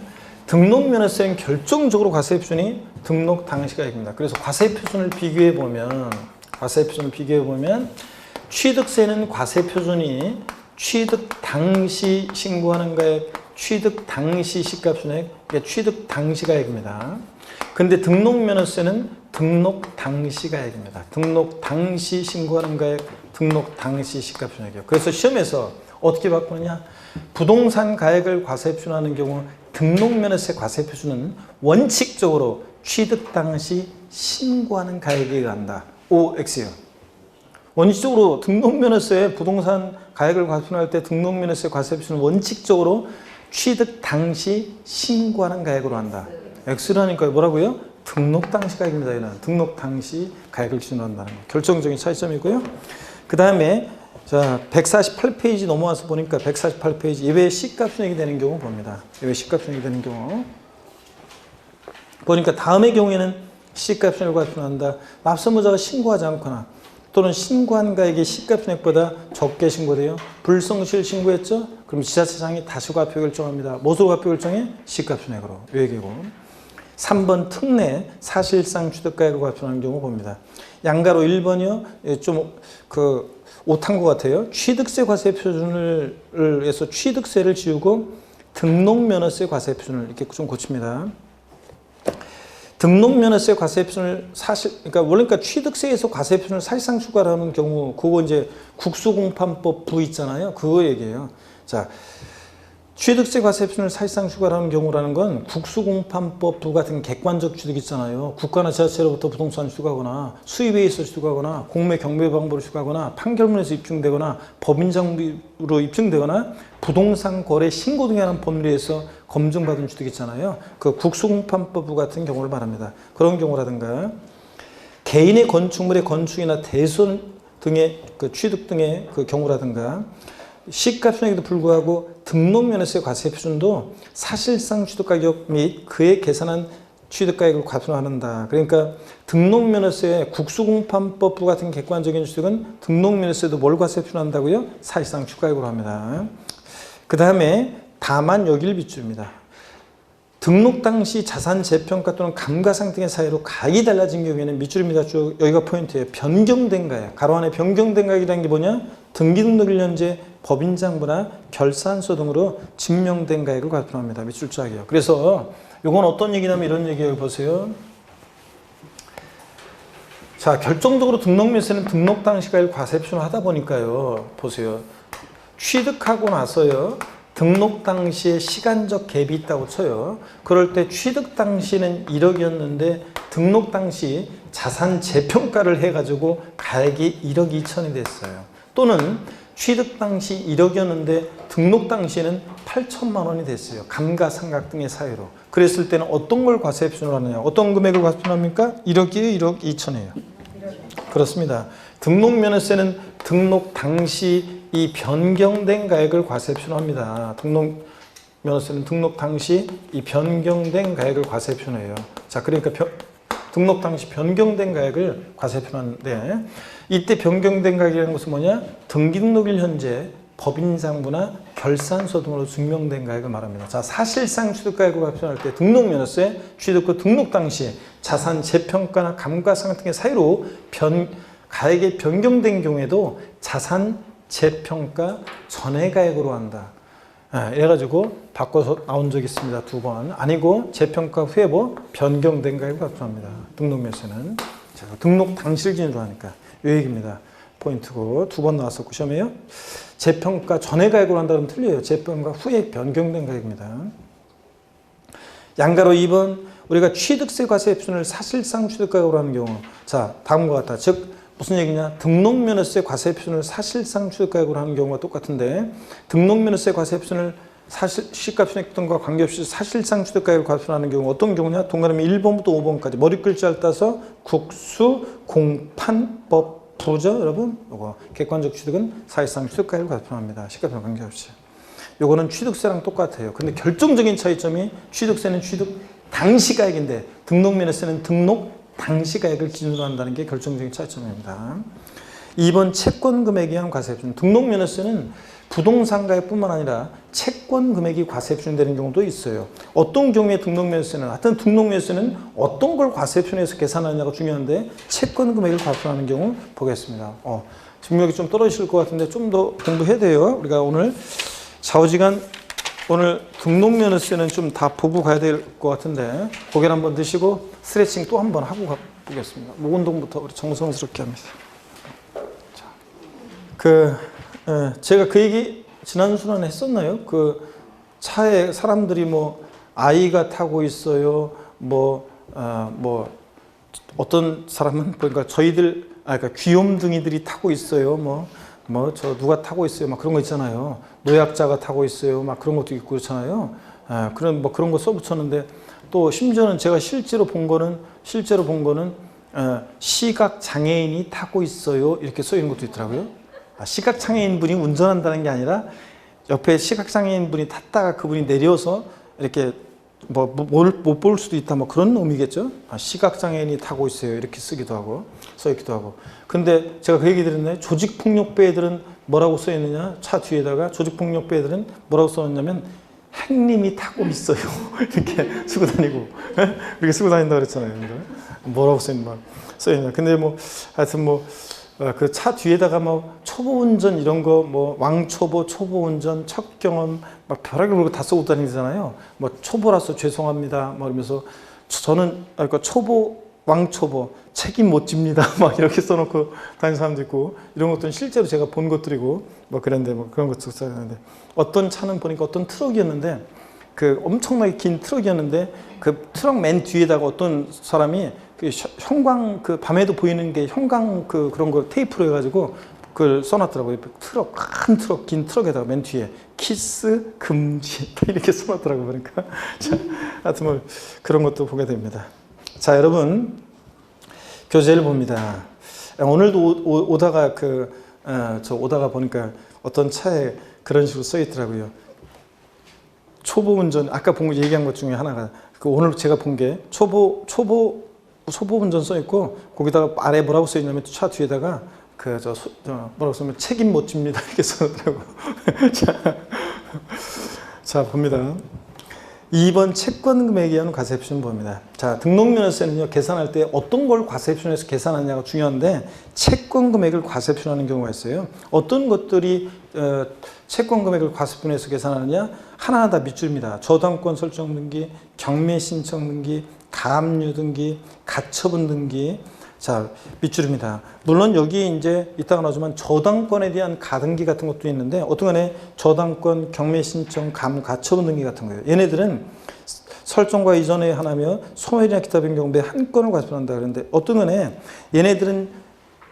등록면허세는 결정적으로 과세의 표준이 등록 당시 가액입니다. 그래서 과세 표준을 비교해 보면 취득세는 과세 표준이 취득 당시 신고하는 가액, 취득 당시 시가순액, 그러니까 취득 당시 가액입니다. 근데 등록면허세는 등록 당시 가액입니다. 등록 당시 신고하는 가액, 등록 당시 시가순액이요. 그래서 시험에서 어떻게 바꾸느냐? 부동산 가액을 과세 표준하는 경우 등록면허세 과세 표준은 원칙적으로 취득 당시 신고하는 가액에 의한다. OX요. 원칙적으로 등록면허세 부동산 가액을 과세할 때 등록면허세 과세 표준은 원칙적으로 취득 당시 신고하는 가액으로 한다. X라니까요. 뭐라고요? 등록 당시 가액입니다. 이는 등록 당시 가액을 기준으로 한다는 거. 결정적인 차이점이고요. 그 다음에 자 148페이지 넘어와서 보니까 148페이지 예외 시가순액이 되는 경우 봅니다. 예외 시가순액이 되는 경우 보니까 다음의 경우에는 시가순액을 과세한다. 납세무자가 신고하지 않거나 또는 신고한 가액이 시가순액보다 적게 신고돼요. 불성실 신고했죠? 그럼 지자체장이 다시 과표 결정합니다. 무엇으로 과표 결정해? 시가순액으로. 요 얘기고. 3번 특례 사실상 취득가액을 과표하는 경우 봅니다. 양가로 1번이요. 좀 오탄 것 같아요. 취득세 과세 표준을 해서 취득세를 지우고 등록면허세 과세 표준을 이렇게 좀 고칩니다. 등록면허세 과세 표준을 그러니까 취득세에서 과세 표준을 사실상 추가하는 경우 그거 이제 국수공판법 부 있잖아요. 그거 얘기해요. 자, 취득세 과세 표준을 사실상 추가하는 경우라는 건 국수공판법 부 같은 객관적 취득 있잖아요. 국가나 지자체로부터 부동산을 추가하거나 수입에 있어 추가하거나 공매 경매 방법으로 추가하거나 판결문에서 입증되거나 법인장부로 입증되거나 부동산 거래 신고 등에 관한 법률에 의해서 검증받은 취득 있잖아요. 그 국수공판법 부 같은 경우를 말합니다. 그런 경우라든가 개인의 건축물의 건축이나 대손 등의 취득 등의 경우라든가 시가순액에도 불구하고 등록면허세 과세 표준도 사실상 취득가격 및 그에 계산한 취득가액을 과세한다. 그러니까 등록면허세 국수공판법부 같은 객관적인 취득은 등록면허세도 뭘 과세 표준한다고요? 사실상 취득가액으로 합니다. 그 다음에 다만 여길 빗줄입니다. 등록 당시 자산 재평가 또는 감가상 등의 사유로 가액이 달라진 경우에는 밑줄입니다. 쭉 여기가 포인트예요. 변경된 가액. 가로 안에 변경된 가액이라는 게 뭐냐? 등기등록 1년제 법인장부나 결산서 등으로 증명된 가액을 과표합니다. 밑줄 쫙이요. 그래서 이건 어떤 얘기냐면 이런 얘기예요. 보세요. 자, 결정적으로 등록면세는 등록 당시 가액을 과세 표준하다 보니까요. 보세요. 취득하고 나서요. 등록 당시에 시간적 갭이 있다고 쳐요. 그럴 때 취득 당시는 1억이었는데 등록 당시 자산 재평가를 해가지고 가액이 1억 2천이 됐어요. 또는 취득 당시 1억이었는데 등록 당시에는 8천만 원이 됐어요. 감가상각 등의 사유로. 그랬을 때는 어떤 걸 과세 표준을 하느냐? 어떤 금액을 과세 표준합니까? 1억이에요? 1억 2천이에요? 그렇습니다. 등록면허세는 등록 당시 이 변경된 가액을 과세 표준합니다. 등록면허세는 등록 당시 이 변경된 가액을 과세 표준해요. 자, 그러니까 등록 당시 변경된 가액을 과세 표준하는데 이때 변경된 가액이라는 것은 뭐냐? 등기등록일 현재 법인장부나 결산서 등으로 증명된 가액을 말합니다. 자, 사실상 취득가액을 과세할 때 등록면허세, 취득 후 등록 당시 자산 재평가나 감가상각 등의 사유로 가액이 변경된 경우에도 자산 재평가 전의 가액으로 한다. 이래가지고 바꿔서 나온 적이 있습니다. 2번. 아니고 재평가 후에 변경된 가액을 과세합니다. 등록면세는. 자, 등록 당시를 기준으로 하니까 이 얘기입니다. 포인트고 2번 나왔었고 시험에요. 재평가 전의 가액으로 한다 그러면 틀려요. 재평가 후에 변경된 가액입니다. 양가로 2번. 우리가 취득세 과세 표준을 사실상 취득가액으로 하는 경우 자, 다음과 같다. 즉 무슨 얘기냐? 등록면허세 과세 표준을 사실상 취득가액으로 하는 경우가 똑같은데 등록면허세 과세 표준을 시가순액 등과 관계없이 사실상 취득가액을 과세하는 경우 어떤 경우냐? 동그라미 1번부터 5번까지 머리 글자를 따서 국수공판법 부죠, 여러분? 요거 객관적 취득은 사실상 취득가액을 과세합니다. 시가순액 관계없이. 요거는 취득세랑 똑같아요. 근데 결정적인 차이점이 취득세는 취득 당시 가액인데 등록면허세는 등록 당시 가액을 기준으로 한다는 게 결정적인 차이점입니다. 2번 채권 금액에 의한 과세 표준. 등록면허세는 부동산 가액뿐만 아니라 채권 금액이 과세표준되는 경우도 있어요. 어떤 경우에 등록면세는, 하여튼 등록면세는 어떤 걸 과세표준에서 계산하느냐가 중요한데 채권 금액을 과세하는 경우 보겠습니다. 집중력이 좀 떨어지실 것 같은데 좀 더 공부해야 돼요. 우리가 오늘 좌우지간 오늘 등록면세는 좀 다 보고 가야 될 것 같은데 고개를 한번 드시고 스트레칭 또 한번 하고 가보겠습니다. 목 운동부터 우리 정성스럽게 합니다. 제가 그 얘기 지난 시간에 했었나요? 그 차에 사람들이 뭐 아이가 타고 있어요. 어떤 사람은 그러니까 그러니까 귀염둥이들이 타고 있어요. 저 누가 타고 있어요. 막 그런 거 있잖아요. 노약자가 타고 있어요. 막 그런 것도 있고 그렇잖아요. 그런 거 써붙였는데 또 심지어는 제가 실제로 본 거는 시각 장애인이 타고 있어요. 이렇게 써 있는 것도 있더라고요. 시각 장애인 분이 운전한다는 게 아니라 옆에 시각 장애인 분이 탔다가 그분이 내려서 이렇게 못 볼 수도 있다 그런 의미겠죠. 시각 장애인이 타고 있어요. 이렇게 쓰기도 하고 써 있기도 하고. 근데 제가 그 얘기 드렸나요? 조직폭력배들은 뭐라고 써 있느냐? 차 뒤에다가 조직폭력배들은 뭐라고 써놨냐면 행님이 타고 있어요. 이렇게 쓰고 다니고 이렇게 쓰고 다닌다 그랬잖아요. 뭐라고 써 있냐? 근데 하여튼 그 차 뒤에다가 초보 운전 이런 거 왕초보, 초보 운전, 첫 경험 별하게 그런 거 다 쓰고 다니잖아요. 초보라서 죄송합니다. 이러면서 저는 그러니까 초보, 왕초보 책임 못 집니다. 이렇게 써놓고 다니는 사람도 있고 이런 것들은 실제로 제가 본 것들이고 그런데 그런 것도 써야 되는데 어떤 차는 보니까 어떤 트럭이었는데 그 엄청나게 긴 트럭이었는데 그 트럭 맨 뒤에다가 어떤 사람이 그 형광 밤에도 보이는 게 형광 그런 거 테이프로 해가지고 그걸 써놨더라고요. 큰 트럭, 긴 트럭에다가 맨 뒤에 키스 금지 이렇게 써놨더라고요. 그러니까 하여튼 그런 것도 보게 됩니다. 자, 여러분 교재를 봅니다. 오늘도 오다가 오다가 보니까 어떤 차에 그런 식으로 써 있더라고요. 초보 운전 아까 얘기한 것 중에 하나가 오늘 제가 본 게 초보 운전 써 있고 거기다가 아래 뭐라고 써 있냐면 차 뒤에다가 뭐라고 써면 책임 못 집니다 이렇게 써놓더라고. 자 봅니다. 2번 채권 금액에 의한 과세표준 봅니다. 자, 등록면허세는요 계산할 때 어떤 걸 과세표준에서 계산하냐가 중요한데 채권 금액을 과세표준하는 경우가 있어요. 어떤 것들이 채권 금액을 과세표준에서 계산하느냐? 하나하나 다 밑줄입니다. 저당권 설정 등기, 경매 신청 등기, 가압류 등기, 가처분 등기. 자, 밑줄입니다. 물론 여기 이제 이따가 나오지만 저당권에 대한 가등기 같은 것도 있는데 어떤 간에 저당권, 경매 신청, 가처분 등기 같은 거예요. 얘네들은 설정과 이전에 하나며 소멸이나 기타 변경 매 한 건을 과세표한다 그러는데 어떤 간에 얘네들은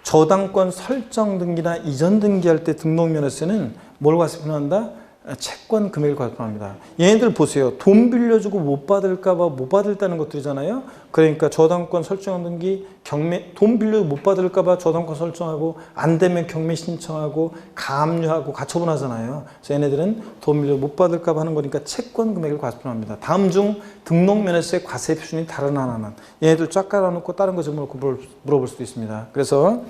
저당권 설정 등기나 이전 등기할 때 등록면허세는 뭘 과세표한다? 채권 금액을 과세표합니다. 얘네들 보세요. 돈 빌려주고 못 받을까봐 못 받을다는 것들이잖아요. 그러니까 저당권 설정 등기, 경매, 돈 빌려주고 못 받을까봐 저당권 설정하고 안 되면 경매 신청하고 가압류하고 가처분 하잖아요. 그래서 얘네들은 돈 빌려 못 받을까봐 하는 거니까 채권 금액을 과세표합니다. 다음 중 등록면허세 과세표준이 다른 하나는 얘네들 쫙 깔아놓고 다른 거 좀 물어볼 수도 있습니다. 그래서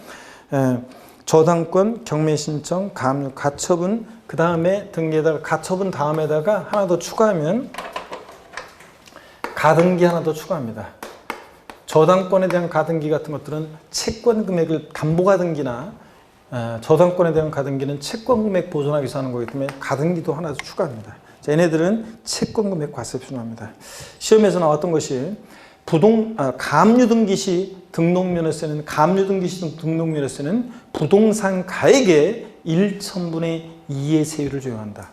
저당권, 경매 신청, 가압류, 가처분 그 다음에 등기에다가 가처분 다음에다가 하나 더 추가하면 가등기 하나 더 추가합니다. 저당권에 대한 가등기 같은 것들은 채권 금액을 담보가등기나 저당권에 대한 가등기는 채권 금액 보존하기 위해서 하는 거기 때문에 가등기도 하나 더 추가합니다. 자, 얘네들은 채권 금액 과세표준합니다. 시험에서 나왔던 것이 가압류 등기 시 등록면허세는 부동산 가액의 1,000분의 2의 세율을 적용한다.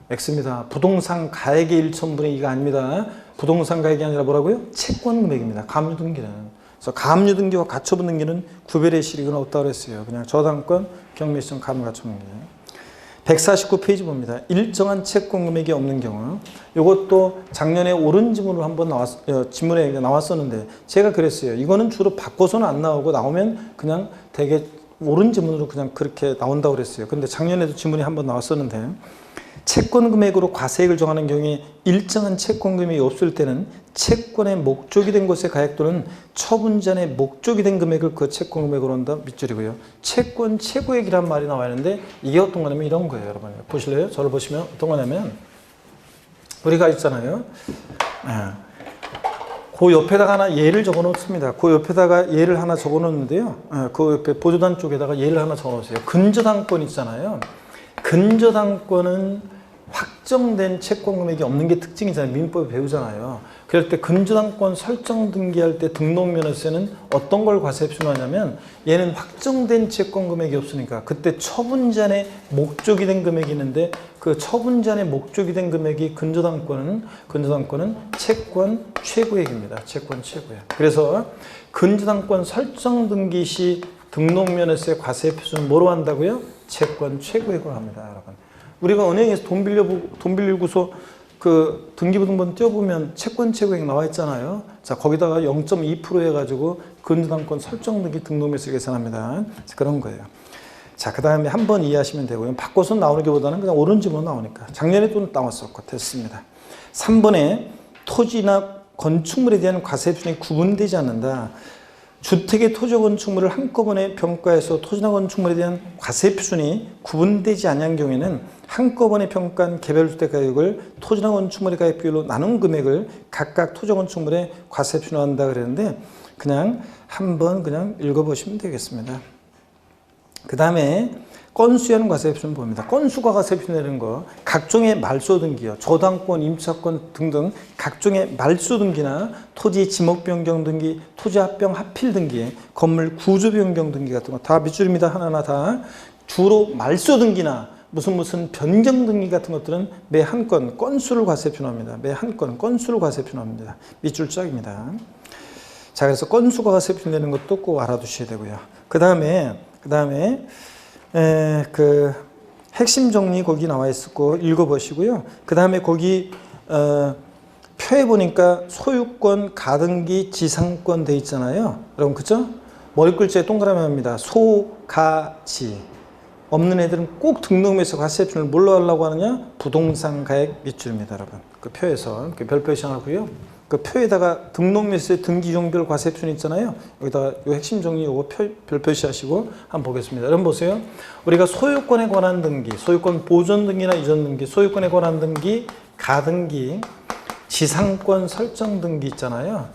X입니다. 부동산 가액의 1,000분의 2가 아닙니다. 부동산 가액이 아니라 뭐라고요? 채권 금액입니다. 가압류 등기는. 그래서 가압류 등기와 가처분 등기는 구별의 실익은 없다고 했어요. 그냥 저당권, 경매시청, 가압류, 가처분 등기. 149페이지 봅니다. 일정한 채권 금액이 없는 경우. 이것도 작년에 옳은 지문으로 한번 지문에 나왔었는데 제가 그랬어요. 이거는 주로 바꿔서는 안 나오고 나오면 그냥 되게 옳은 지문으로 그냥 그렇게 나온다고 그랬어요. 근데 작년에도 지문이 한번 나왔었는데 채권 금액으로 과세액을 정하는 경우에 일정한 채권 금액이 없을 때는 채권의 목적이 된 곳의 가액 또는 처분잔의 목적이 된 금액을 그 채권 금액으로 한다. 밑줄이고요. 채권 최고액이란 말이 나와 있는데 이게 어떤 거냐면 이런 거예요. 여러분 보실래요? 저를 보시면 어떤 거냐면 우리가 있잖아요. 그 옆에다가 하나 예를 적어 놓습니다. 그 옆에다가 예를 하나 적어 놓는데요. 그 옆에 보조단 쪽에다가 예를 하나 적어 놓으세요. 근저당권 있잖아요. 근저당권은 확정된 채권 금액이 없는 게 특징이잖아요. 민법에 배우잖아요. 그럴 때 근저당권 설정 등기할 때 등록면허세는 어떤 걸 과세 표준하냐면 얘는 확정된 채권 금액이 없으니까 그때 처분잔의 목적이 된 금액이 있는데 그 처분잔의 목적이 된 금액이 근저당권은 채권 최고액입니다. 채권 최고액. 그래서 근저당권 설정 등기 시 등록면허세 과세 표준은 뭐로 한다고요? 채권 최고액으로 합니다, 여러분. 우리가 은행에서 돈 빌리고서 그 등기부등본 떼어보면 채권 최고액 나와 있잖아요. 자, 거기다가 0.2% 해가지고 근저당권 설정 등기 등록면허세 계산합니다. 그런 거예요. 자, 그 다음에 한번 이해하시면 되고요. 바꿔서 나오는 것보다는 그냥 오른쪽으로 나오니까. 작년에도 나왔었고 됐습니다. 3번에 토지나 건축물에 대한 과세 표준이 구분되지 않는다. 주택의 토지 건축물을 한꺼번에 평가해서 토지나 건축물에 대한 과세 표준이 구분되지 않은 경우에는 한꺼번에 평가한 개별주택 가격을 토지나 건축물의 가격 비율로 나눈 금액을 각각 토지 건축물에 과세 표준한다 그랬는데 그냥 한번 그냥 읽어보시면 되겠습니다. 그 다음에 건수에는 과세 표준 봅니다. 건수가 과세 표준 내는 거 각종의 말소 등기요. 저당권, 임차권 등등 각종의 말소 등기나 토지 지목 변경 등기, 토지 합병 합필 등기, 건물 구조 변경 등기 같은 거 다 밑줄입니다. 하나하나 다. 주로 말소 등기나 무슨 변경 등기 같은 것들은 매 한 건 건수를 과세 표준합니다. 매 한 건 건수를 과세 표준합니다. 밑줄 짝입니다. 자, 그래서 건수가 과세 표준 내는 것도 꼭 알아두셔야 되고요. 그 다음에 그 핵심 정리 거기 나와 있었고 읽어보시고요. 그 다음에 거기 표에 보니까 소유권, 가등기, 지상권 돼 있잖아요. 여러분 그죠? 머리 글자에 동그라미 합니다. 소, 가, 지. 없는 애들은 꼭 등록면허세 과세 표준을 뭘로 하려고 하느냐? 부동산 가액 밑줄입니다, 여러분. 그 표에서 그 별표 시작하고요. 그 표에다가 등록면허세 등기종별 과세 표준 있잖아요. 여기다가 요 핵심 정리 요거 별표시 하시고 한번 보겠습니다. 여러분 보세요. 우리가 소유권에 관한 등기, 소유권 보존 등기나 이전 등기, 소유권에 관한 등기, 가등기, 지상권 설정 등기 있잖아요.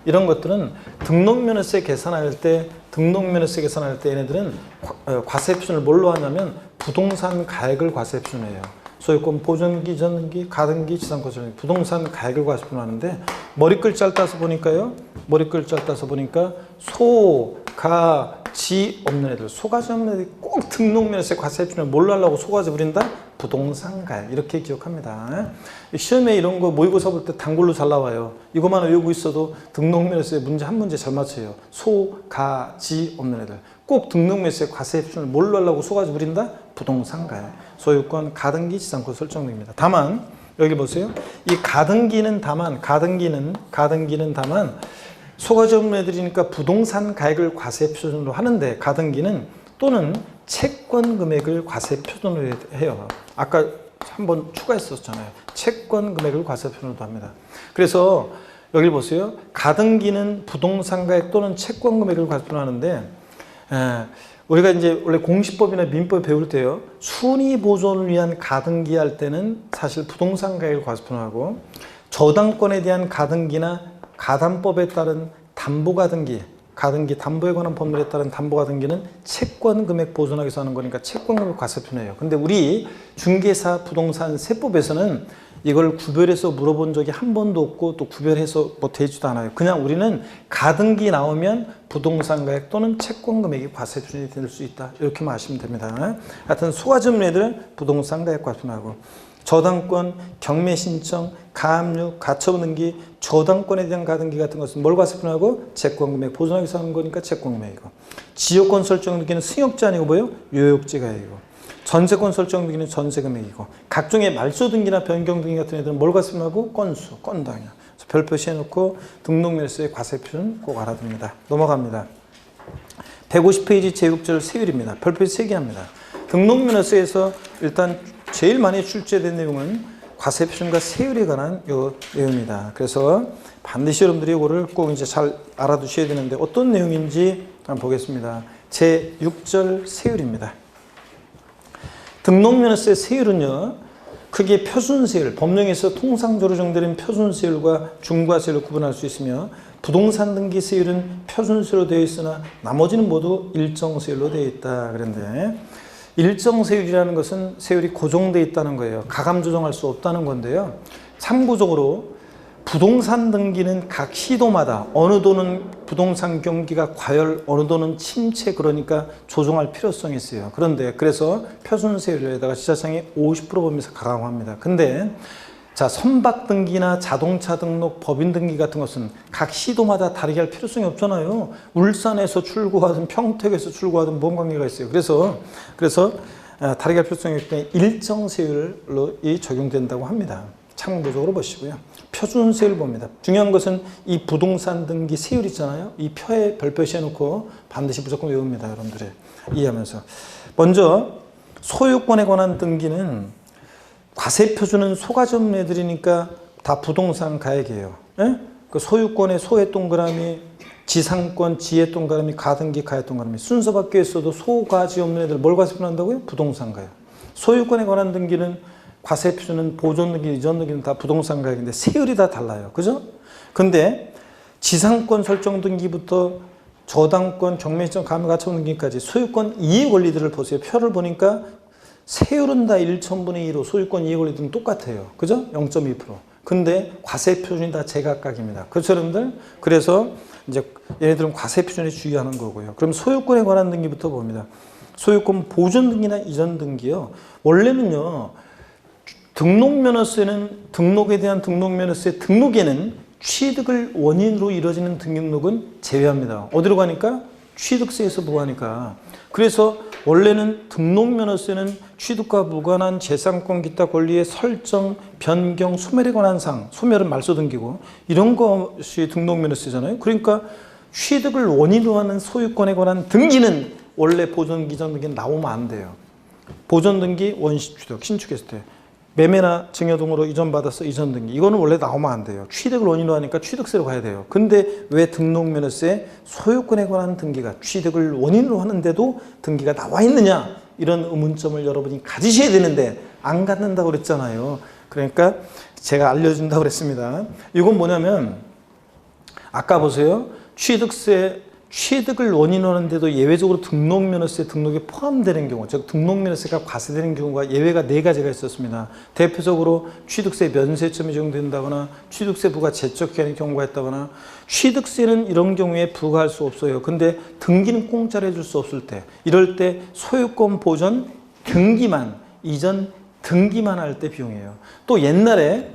이런 것들은 등록면허세 계산할 때 얘네들은 과세 표준을 뭘로 하냐면 부동산 가액을 과세 표준해요. 소유권 보존기, 전등기, 가등기, 지상권 설정 부동산 가액을 과세 표준하는데 머리글자를 따서 보니까요. 머리글자를 따서 보니까 소, 가, 지 없는 애들, 소가지 없는 애들이 꼭 등록면허세 과세 표준을 뭘로 하려고 소가지 부린다? 부동산 가액. 이렇게 기억합니다. 시험에 이런 거 모의고사 볼 때 단골로 잘 나와요. 이것만 외우고 있어도 등록면허세 문제 한 문제 잘 맞춰요. 소, 가, 지 없는 애들. 꼭 등록면허세 과세 표준을 뭘로 하려고 소가지 부린다? 부동산 가액. 소유권, 가등기, 지상권 설정됩니다. 다만 여기 보세요. 이 가등기는 다만 소가지 없는 애들이니까 부동산 가액을 과세 표준으로 하는데 가등기는 또는 채권 금액을 과세 표준으로 해요. 아까 한번 추가했었잖아요. 채권 금액을 과세 표준으로 합니다. 그래서 여기 보세요. 가등기는 부동산 가액 또는 채권 금액을 과세 표준으로 하는데 우리가 이제 원래 공시법이나 민법 배울 때요. 순위 보존을 위한 가등기 할 때는 사실 부동산 가액을 과세 표준하고 저당권에 대한 가등기나 가담법에 따른 담보가등기, 담보에 관한 법률에 따른 담보가등기는 채권 금액 보존하기 위해서 하는 거니까 채권 금액 과세 표준해요. 근데 우리 중개사 부동산 세법에서는 이걸 구별해서 물어본 적이 한 번도 없고 또 구별해서 뭐 되지도 않아요. 그냥 우리는 가등기 나오면 부동산 가액 또는 채권 금액이 과세 표준이 될 수 있다. 이렇게만 아시면 됩니다. 하여튼 소가지 없는 애들 부동산 가액 과세 표준하고 저당권, 경매 신청, 가압류, 가처분 등기, 저당권에 대한 가등기 같은 것은 뭘 과세 표준하고 채권 금액 보존하기 위해서 하는 거니까 채권 금액이고 지역권 설정 등기는 승역제 아니고 뭐예요? 요역제 가액이고 전세권 설정 등기는 전세 금액이고 각종의 말소 등기나 변경 등기 같은 애들은 뭘 과세 표준하고 건수, 건당이야. 별 표시해놓고 등록면허세 과세 표준 꼭 알아둡니다. 넘어갑니다. 150페이지 제6절 세율입니다. 별표시 3개 합니다. 등록면허세에서 일단 제일 많이 출제된 내용은 과세표준과 세율에 관한 요 내용입니다. 그래서 반드시 여러분들이 이거를 꼭 이제 잘 알아두셔야 되는데 어떤 내용인지 한번 보겠습니다. 제 6절 세율입니다. 등록면허세 세율은요, 크게 표준세율, 법령에서 통상적으로 정되는 표준세율과 중과세율을 구분할 수 있으며 부동산 등기 세율은 표준세율로 되어 있으나 나머지는 모두 일정세율로 되어 있다. 그런데 일정세율이라는 것은 세율이 고정되어 있다는 거예요. 가감 조정할 수 없다는 건데요. 참고적으로 부동산 등기는 각 시도마다 어느 도는 부동산 경기가 과열, 어느 도는 침체, 그러니까 조정할 필요성이 있어요. 그런데 그래서 표준세율에다가 지자청이 50% 범위에서 가감합니다. 근데 자, 선박 등기나 자동차 등록, 법인 등기 같은 것은 각 시도마다 다르게 할 필요성이 없잖아요. 울산에서 출고하든 평택에서 출고하든 뭔 관계가 있어요. 그래서 다르게 할 필요성이 없기 때문에 일정세율로 적용된다고 합니다. 참고적으로 보시고요. 표준세율 봅니다. 중요한 것은 이 부동산 등기 세율 있잖아요. 이 표에 별표시 해놓고 반드시 무조건 외웁니다. 여러분들이 이해하면서. 먼저 소유권에 관한 등기는 과세표준은 소가점 애들이니까 다 부동산 가액이에요. 예? 그 소유권의 소의 동그라미, 지상권, 지의 동그라미, 가등기, 가의 동그라미. 순서 바뀌어 있어도 소가지 없는 애들 뭘 과세표준한다고요? 부동산 가액. 소유권에 관한 등기는 과세표준은 보존 등기, 이전 등기는 다 부동산 가액인데 세율이 다 달라요. 그죠? 근데 지상권 설정 등기부터 저당권, 경매시점, 가물가처분 등기까지 소유권 이해 권리들을 보세요. 표를 보니까 세율은 다 1,000분의 1로 소유권 이해 권리들은 똑같아요. 그죠? 0.2%. 근데 과세표준이 다 제각각입니다. 그렇죠, 여러분들? 그래서 이제 얘네들은 과세표준에 주의하는 거고요. 그럼 소유권에 관한 등기부터 봅니다. 소유권 보존 등기나 이전 등기요. 원래는요, 등록에 대한 등록면허세 등록에는 취득을 원인으로 이루어지는 등록은 제외합니다. 어디로 가니까? 취득세에서 부과하니까. 그래서 원래는 등록면허세는 취득과 무관한 재산권 기타 권리의 설정, 변경, 소멸에 관한 사항, 소멸은 말소등기고 이런 것이 등록면허세잖아요. 그러니까 취득을 원인으로 하는 소유권에 관한 등기는 원래 보존, 이전 등기는 나오면 안 돼요. 보존 등기, 원시 취득, 신축했을 때. 매매나 증여등으로 이전받아서 이전 등기. 이거는 원래 나오면 안 돼요. 취득을 원인으로 하니까 취득세로 가야 돼요. 근데 왜 등록면허세 소유권에 관한 등기가 취득을 원인으로 하는데도 등기가 나와 있느냐? 이런 의문점을 여러분이 가지셔야 되는데 안 갖는다고 그랬잖아요. 그러니까 제가 알려준다고 그랬습니다. 이건 뭐냐면 아까 보세요. 취득을 원인으로 하는데도 예외적으로 등록면허세 등록에 포함되는 경우, 즉 등록면허세가 과세되는 경우가 예외가 4가지가 있었습니다. 대표적으로 취득세 면세점이 적용된다거나 취득세 부과 제적기한의 경우가 있다거나 취득세는 이런 경우에 부과할 수 없어요. 근데 등기는 공짜로 해줄 수 없을 때, 이럴 때 소유권 보존 등기만, 이전 등기만 할 때 비용이에요. 또 옛날에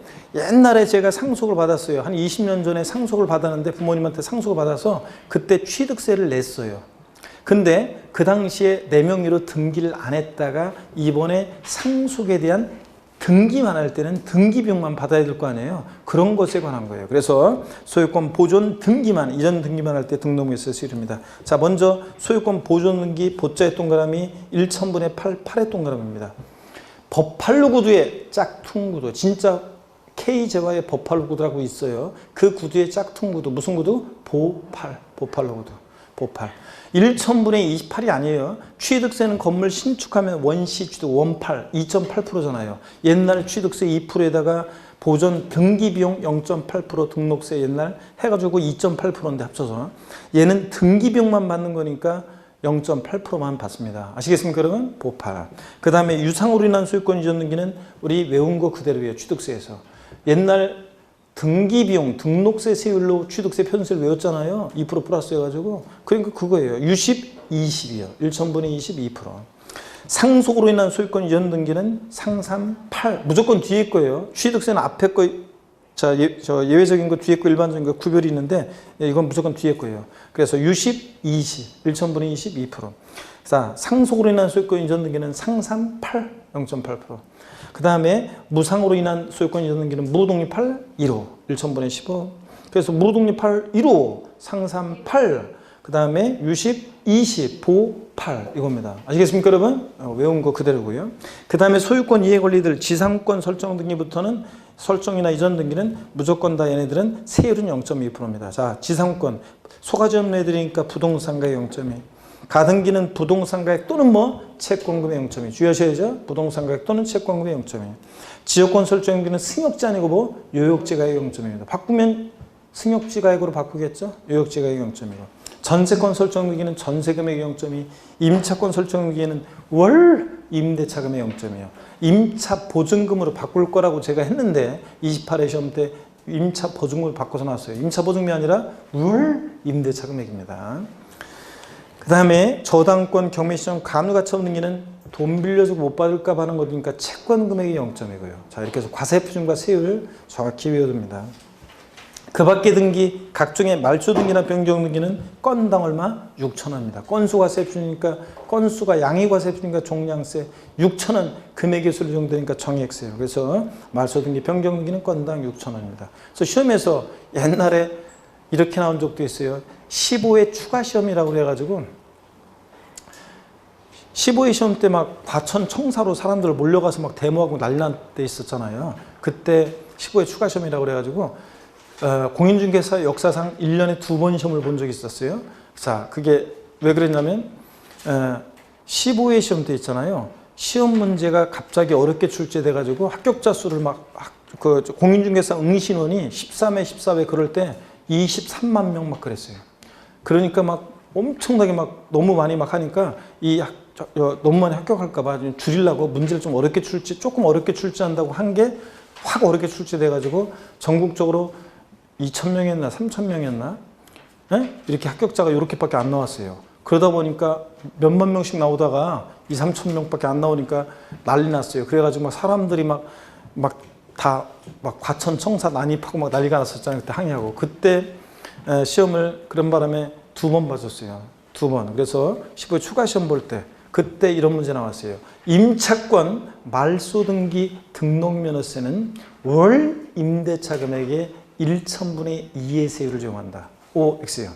제가 상속을 받았어요. 한 20년 전에 상속을 받았는데 부모님한테 상속을 받아서 그때 취득세를 냈어요. 근데 그 당시에 내 명의로 등기를 안 했다가 이번에 상속에 대한 등기만 할 때는 등기비용만 받아야 될 거 아니에요. 그런 것에 관한 거예요. 그래서 소유권 보존 등기만, 이전 등기만 할 때 등록면허세 세율입니다. 자, 먼저 소유권 보존 등기 보자의 동그라미 1,000분의 8, 8의 동그라미입니다. 버팔로 구두의 짝퉁 구두, 진짜 K제와의 버팔로 구두라고 있어요. 그 구두의 짝퉁 구두, 무슨 구두? 버팔로 구두. 보팔. 1,000분의 28이 아니에요. 취득세는 건물 신축하면 원시 취득 원팔 2.8%잖아요. 옛날 취득세 2%에다가 보존 등기비용 0.8% 등록세 옛날 해가지고 2.8%인데 합쳐서 얘는 등기비용만 받는 거니까 0.8%만 받습니다. 아시겠습니까, 여러분? 보팔. 그 다음에 유상으로 인한 소유권 이전 등기는 우리 외운 거 그대로예요. 취득세에서. 옛날 등기비용, 등록세 세율로 취득세 편세를 외웠잖아요. 2% 플러스 해가지고. 그러니까 그거예요. 유십, 20이요. 1,000분의 20, 2%. 상속으로 인한 소유권 이전 등기는 상삼, 8. 무조건 뒤에 거예요. 취득세는 앞에 거, 저 예외적인 거 뒤에 거 일반적인 거 구별이 있는데 이건 무조건 뒤에 거예요. 그래서 유십, 20, 1,000분의 20, 2%. 자, 상속으로 인한 소유권 이전 등기는 상삼, 8, 0.8%. 그 다음에 무상으로 인한 소유권 이전 등기는 무독립 8, 1호, 1,000분의 15. 그래서 무독립 8, 1호, 상삼 8. 그 다음에 유십, 20, 보, 8 이겁니다. 아시겠습니까 여러분? 외운 거 그대로고요. 그 다음에 소유권 이해 권리들 지상권 설정 등기부터는 설정이나 이전 등기는 무조건 다 얘네들은 세율은 0.2%입니다. 자, 지상권 소가지 없는 애들이니까 부동산가액 0.2. 가등기는 부동산가액 또는 뭐 채권금의 0.2. 주의하셔야죠. 부동산가액 또는 채권금의 0.2. 지역권 설정기는 승역지 아니고 뭐 요역지 가액 0.2입니다. 바꾸면 승역지 가액으로 바꾸겠죠. 요역지 가액 0.2고. 전세권 설정기는 전세금액 0.2. 임차권 설정기는 월 임대차금액 0.2요. 임차 보증금으로 바꿀 거라고 제가 했는데 28회 시험 때 임차 보증금을 바꿔서 나왔어요. 임차 보증금이 아니라 월 임대차 금액입니다. 그 다음에 저당권 경매시장 가압류가처분 등기는 돈 빌려주고 못 받을까 봐 하는 거니까 채권 금액이 0.이고요. 자, 이렇게 해서 과세표준과 세율을 정확히 외워둡니다. 그 밖의 등기, 각종의 말소 등기나 변경 등기는 건당 얼마? 6,000원입니다. 건수 과세표준이니까 건수가 양의 과세표준이니까 종량세 6,000원 금액의 수로 정되니까 정액세요. 그래서 말소 등기, 변경 등기는 건당 6,000원입니다. 그래서 시험에서 옛날에 이렇게 나온 적도 있어요. 15회 추가 시험이라고 그래가지고 15회 시험 때 막 과천 청사로 사람들 몰려가서 막 데모하고 난리 난 때 있었잖아요. 그때 15회 추가 시험이라고 그래가지고 공인중개사 역사상 1년에 2번 시험을 본 적이 있었어요. 자, 그게 왜 그랬냐면 15회 시험 때 있잖아요. 시험 문제가 갑자기 어렵게 출제돼가지고 합격자 수를 막 공인중개사 응시인원이 13회, 14회 그럴 때 23만 명 막 그랬어요. 그러니까 막 엄청나게 막 너무 많이 막 하니까 너무 많이 합격할까봐 줄이려고 문제를 좀 어렵게 조금 어렵게 출제한다고 한 게 확 어렵게 출제돼가지고 전국적으로 2,000명이었나 3,000명이었나 이렇게 합격자가 이렇게밖에 안 나왔어요. 그러다 보니까 몇만 명씩 나오다가 2,000~3,000명밖에 안 나오니까 난리 났어요. 그래가지고 막 사람들이 막 과천 청사 난입하고 막 난리가 났었잖아요. 그때 항의하고 그때 시험을 그런 바람에 2번 봐줬어요. 2번. 그래서 15회 추가 시험 볼 때 그때 이런 문제 나왔어요. 임차권 말소 등기 등록면허세는 월 임대차 금액의 1,000분의 2의 세율을 적용한다. O, X요.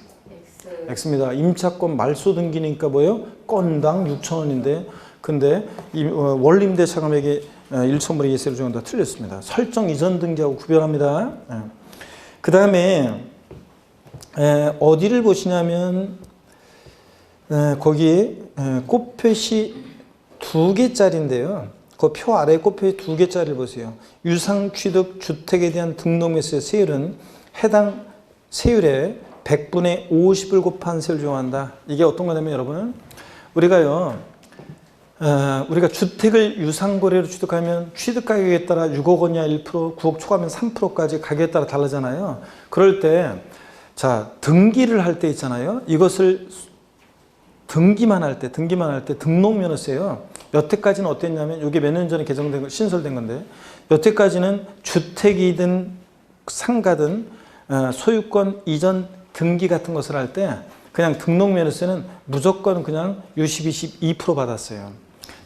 X입니다. 임차권 말소 등기니까 뭐예요? 건당 6,000원인데 근데 월 임대차 금액의 1,000분의 2의 세율을 적용한다. 틀렸습니다. 설정 이전 등기하고 구별합니다. 그 다음에 어디를 보시냐면 거기 꽃표시 2개짜리인데요. 그 표 아래 꽃표시 2개짜리를 보세요. 유상 취득 주택에 대한 등록매수의 세율은 해당 세율의 100분의 50을 곱한 세율을 적용한다. 이게 어떤 거냐면 여러분 우리가 주택을 유상거래로 취득하면 취득가격에 따라 6억 원이야 1%, 9억 초과하면 3%까지 가격에 따라 다르잖아요. 그럴 때 자, 등기를 할 때 있잖아요. 이것을 등기만 할 때 등록면허세요. 여태까지는 어땠냐면 이게 몇 년 전에 개정된 신설된 건데 여태까지는 주택이든 상가든 소유권 이전 등기 같은 것을 할 때 그냥 등록면허세는 무조건 그냥 유십, 20, 2% 받았어요.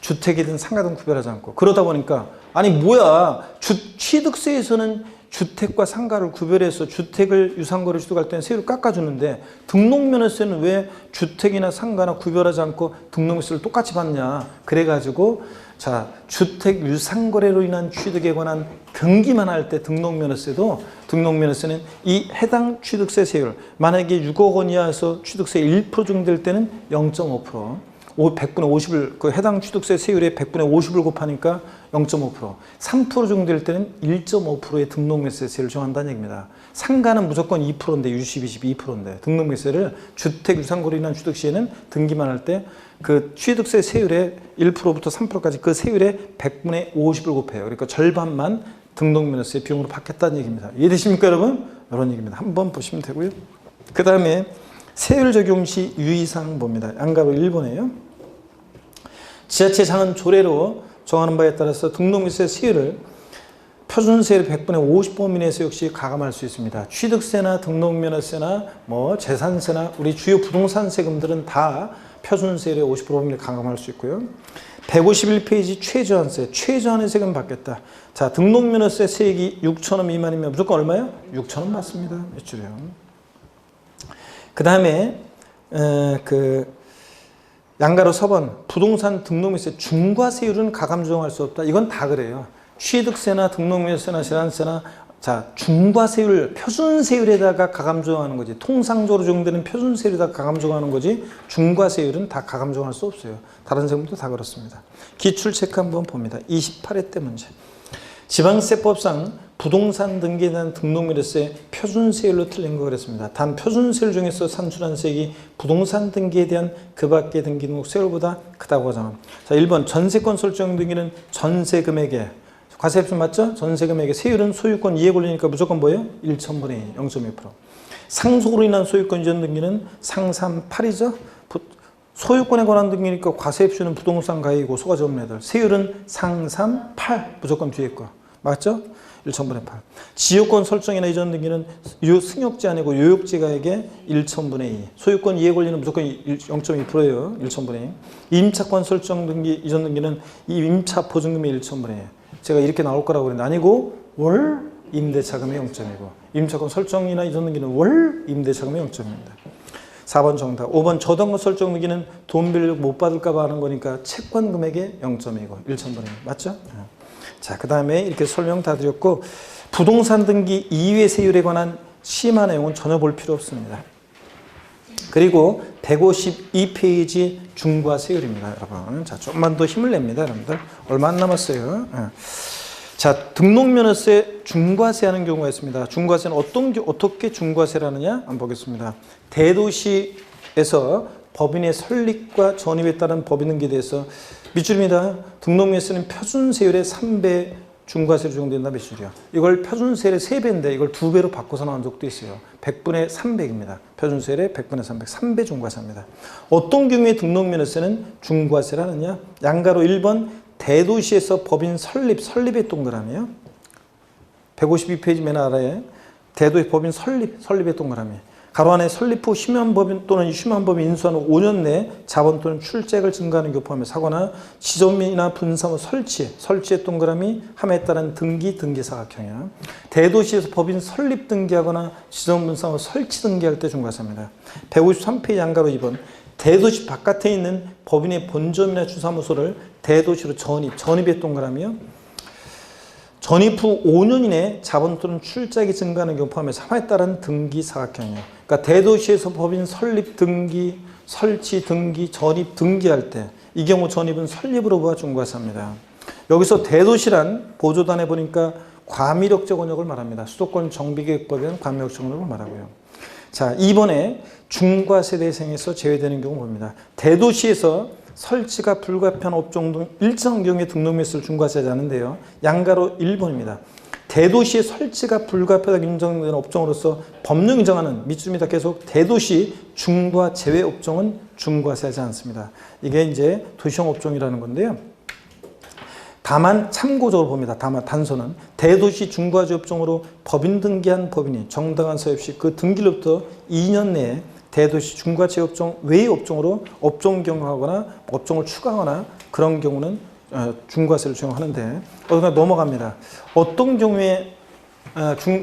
주택이든 상가든 구별하지 않고. 그러다 보니까 아니 뭐야 취득세에서는 주택과 상가를 구별해서 주택을 유상거래 취득할 때는 세율을 깎아주는데 등록면허세는 왜 주택이나 상가나 구별하지 않고 등록면허세를 똑같이 받냐. 그래가지고 자 주택 유상거래로 인한 취득에 관한 등기만 할 때 등록면허세는 이 해당 취득세 세율 만약에 6억 원 이하에서 취득세 1% 적용될 때는 0.5% 100분의 50을 그 해당 취득세 세율의 100분의 50을 곱하니까 0.5% 3% 적용될 때는 1.5%의 등록매수세를 정한다는 얘기입니다. 상가는 무조건 2%인데 유십, 20, 2%인데 등록매수세를 주택 유상거래로 인한 취득 시에는 등기만 할 때 그 취득세 세율의 1%부터 3%까지 그 세율의 100분의 50을 곱해요. 그러니까 절반만 등록면허세 비용으로 받겠다는 얘기입니다. 이해되십니까 여러분? 이런 얘기입니다. 한번 보시면 되고요. 그 다음에 세율 적용 시 유의사항 봅니다. 양가로 1번이에요. 지자체 상은 조례로 정하는 바에 따라서 등록면허세 세율을 표준세율 100분의 50번 이내에서 역시 가감할 수 있습니다. 취득세나 등록면허세나 뭐 재산세나 우리 주요 부동산 세금들은 다 표준세율의 50%를 가감할 수 있고요. 151페이지 최저한세, 최저한의 세금 받겠다. 자, 등록면허세 세액이 6,000원 미만이면 무조건 얼마요? 6,000원 받습니다. 매출이요. 그 다음에 양가로 서번 부동산 등록명세 중과세율은 가감조정할 수 없다. 이건 다 그래요. 취득세나 등록명세나 재산세나 자 중과세율 표준세율에다가 가감조정하는 거지. 통상적으로 적용되는 표준세율에다가 가감조정하는 거지. 중과세율은 다 가감조정할 수 없어요. 다른 세금도 다 그렇습니다. 기출 체크 한번 봅니다. 28회 때 문제. 지방세법상 부동산 등기에 대한 등록면허세 표준세율로 틀린 거 그랬습니다. 단 표준세율 중에서 산출한 세액이 부동산 등기에 대한 그 밖의 등기 등록 세율보다 크다고 하잖아. 자, 1번 전세권 설정 등기는 전세금액에 과세액수 맞죠? 전세금액의 세율은 소유권 이해 권리니까 무조건 뭐예요? 1,000분의 2, 0.2%. 상속으로 인한 소유권 이전 등기는 상삼팔이죠. 소유권에 관한 등기니까 과세입수는 부동산 가액이고 소가지 없는 애들. 세율은 상삼팔 무조건 뒤에 거. 맞죠? 1,000분의 8. 지역권 설정이나 이전 등기는 승역지 아니고 요역지 가액의 1,000분의 2. 소유권 이해 권리는 무조건 0.2%예요. 1,000분의 2. 임차권 설정 등기, 이전 등기는 이 임차 보증금의 1,000분의 2. 제가 이렇게 나올 거라고 그랬는데 아니고 월 임대차금의 0.2고 임차권 설정이나 이전 등기는 월 임대차금의 0.2입니다. 4번 정답. 5번 저당권 설정 등기는 돈 빌려 못 받을까 봐 하는 거니까 채권 금액의 0.2고 1,000분의 2. 맞죠? 자, 그 다음에 이렇게 설명 다 드렸고 부동산 등기 이외 세율에 관한 심화 내용은 전혀 볼 필요 없습니다. 그리고 152페이지 중과세율입니다, 여러분. 자, 좀만 더 힘을 냅니다, 여러분들. 얼마 안 남았어요. 자, 등록면허세 중과세 하는 경우가 있습니다. 중과세는 어떻게 중과세를 하느냐? 한번 보겠습니다. 대도시에서 법인의 설립과 전입에 따른 법인 등기에 대해서 밑줄입니다. 등록면허세는 표준세율의 3배 중과세로 적용된다 밑줄이요. 이걸 표준세율의 3배인데 이걸 2배로 바꿔서 나온 적도 있어요. 100분의 300입니다. 표준세율의 100분의 300, 3배 중과세입니다. 어떤 경우에 등록면허세는 중과세를 하느냐? 양가로 1번 대도시에서 법인 설립의 동그라미요. 152페이지 맨 아래에 대도시 법인 설립의 동그라미. 가로 안에 설립 후 휴면법인 또는 휴면법인 인수한 후 5년 내에 자본 또는 출자액을 증가하는 경우 포함해 사거나 지점이나 분사무 설치의 동그라미 함에 따른 등기사각형이야. 대도시에서 법인 설립 등기하거나 지점 분사무 설치 등기할 때 중과세입니다. 153페이지 양가로 2번 대도시 바깥에 있는 법인의 본점이나 주사무소를 대도시로 전입의 동그라미요. 전입 후 5년 이내에 자본 또는 출자액이 증가하는 경우 포함해 3화에 따른 등기사각형이에요. 그러니까 대도시에서 법인 설립 등기, 설치 등기, 전입 등기할 때 이 경우 전입은 설립으로 보아 중과세입니다. 여기서 대도시란 보조단에 보니까 과미력적 원역을 말합니다. 수도권 정비계획법에 의한 과미력적 원역을 말하고요. 자, 2번에 중과세 대상에서 제외되는 경우 봅니다. 대도시에서 설치가 불가피한 업종 등 일정 경우에 등록면허세를 중과세하지 않는데요. 양가로 1번입니다. 대도시의 설치가 불가피하다고 인정되는 업종으로서 법령 인정하는 밑줄입니다. 계속 대도시 중과 제외 업종은 중과세하지 않습니다. 이게 이제 도시형 업종이라는 건데요. 다만 참고적으로 봅니다. 다만 단서는 대도시 중과제 업종으로 법인 등기한 법인이 정당한 사유 없이 그 등기로부터 2년 내에 대도시 중과제 업종 외의 업종으로 업종 경영하거나 업종을 추가하거나 그런 경우는 중과세를 적용하는데 넘어갑니다. 어떤 경우에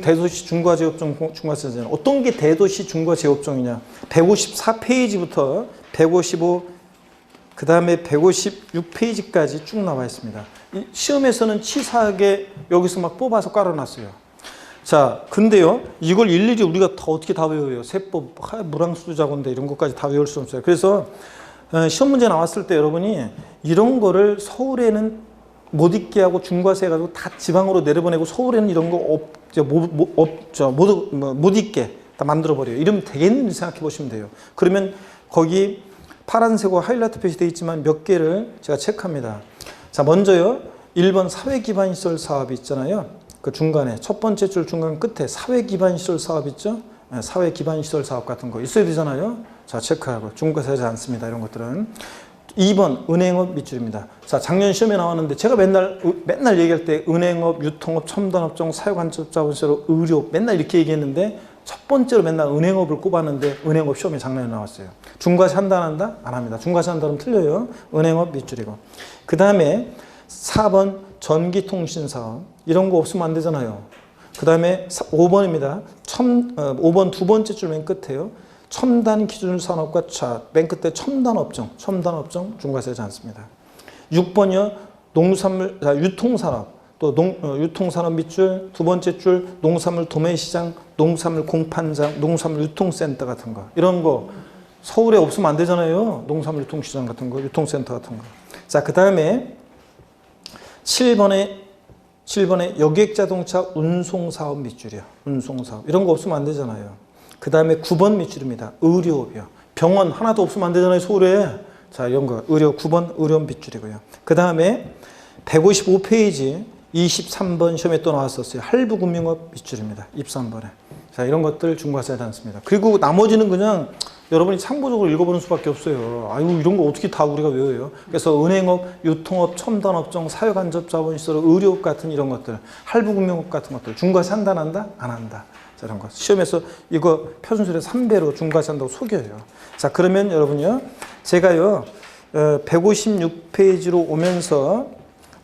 대도시 중과제 업종 중과세잖아요. 어떤 게 대도시 중과제 업종이냐? 154페이지부터 155 그 다음에 156페이지까지 쭉 나와 있습니다. 시험에서는 치사하게 여기서 막 뽑아서 깔아놨어요. 자, 근데요, 이걸 일일이 우리가 어떻게 다 외워요? 세법, 무랑수자건데 이런 것까지 다 외울 수 없어요. 그래서 시험 문제 나왔을 때 여러분이 이런 거를 서울에는 못 있게 하고 중과세 해가지고 다 지방으로 내려보내고 서울에는 이런 거 못 있게 다 만들어버려요. 이러면 되겠는지 생각해 보시면 돼요. 그러면 거기 파란색으로 하이라이트 표시되어 있지만 몇 개를 제가 체크합니다. 자, 먼저요. 1번 사회기반시설 사업이 있잖아요. 그 중간에 첫 번째 줄 중간 끝에 사회기반시설 사업 있죠? 사회기반시설 사업 같은 거 있어야 되잖아요. 자, 체크하고 중과세하지 않습니다. 이런 것들은. 2번 은행업 밑줄입니다. 자, 작년 시험에 나왔는데 제가 맨날 얘기할 때 은행업, 유통업, 첨단업종, 사회간접자본시설, 의료 맨날 이렇게 얘기했는데 첫 번째로 맨날 은행업을 꼽았는데 은행업 시험에 작년에 나왔어요. 중과세 한다 안 한다? 안 합니다. 중과세 한다면 틀려요. 은행업 밑줄이고. 그 다음에 4번 전기통신사업. 이런 거 없으면 안 되잖아요. 그 다음에 5번입니다. 5번 두 번째 줄 맨 끝에요. 첨단 기술 산업과 맨 끝에 첨단 업종 중과세하지 않습니다. 6번이요. 농산물 유통산업 또 유통산업 밑줄 두 번째 줄 농산물 도매시장, 농산물 공판장, 농산물 유통센터 같은 거 이런 거 서울에 없으면 안 되잖아요. 농산물 유통시장 같은 거, 유통센터 같은 거. 자, 그 다음에 7번에 여객자동차 운송사업 밑줄이요. 운송사업 이런 거 없으면 안 되잖아요. 그 다음에 9번 밑줄입니다. 의료업이요. 병원 하나도 없으면 안 되잖아요. 서울에. 자, 이런 거 의료 9번 의료 밑줄이고요. 그 다음에 155페이지 23번 시험에 또 나왔었어요. 할부금융업 밑줄입니다. 23번에. 자, 이런 것들 중과세하지 않습니다. 그리고 나머지는 그냥 여러분이 참고적으로 읽어보는 수밖에 없어요. 아유, 이런 거 어떻게 다 우리가 외워요? 그래서 은행업, 유통업, 첨단업종, 사회간접자본시설, 의료업 같은 이런 것들, 할부금융업 같은 것들 중과세 한다, 안 한다? 안 한다. 자, 이런 거. 시험에서 이거 표준술에 3배로 중과세 한다고 속여요. 자, 그러면 여러분요. 제가요, 156페이지로 오면서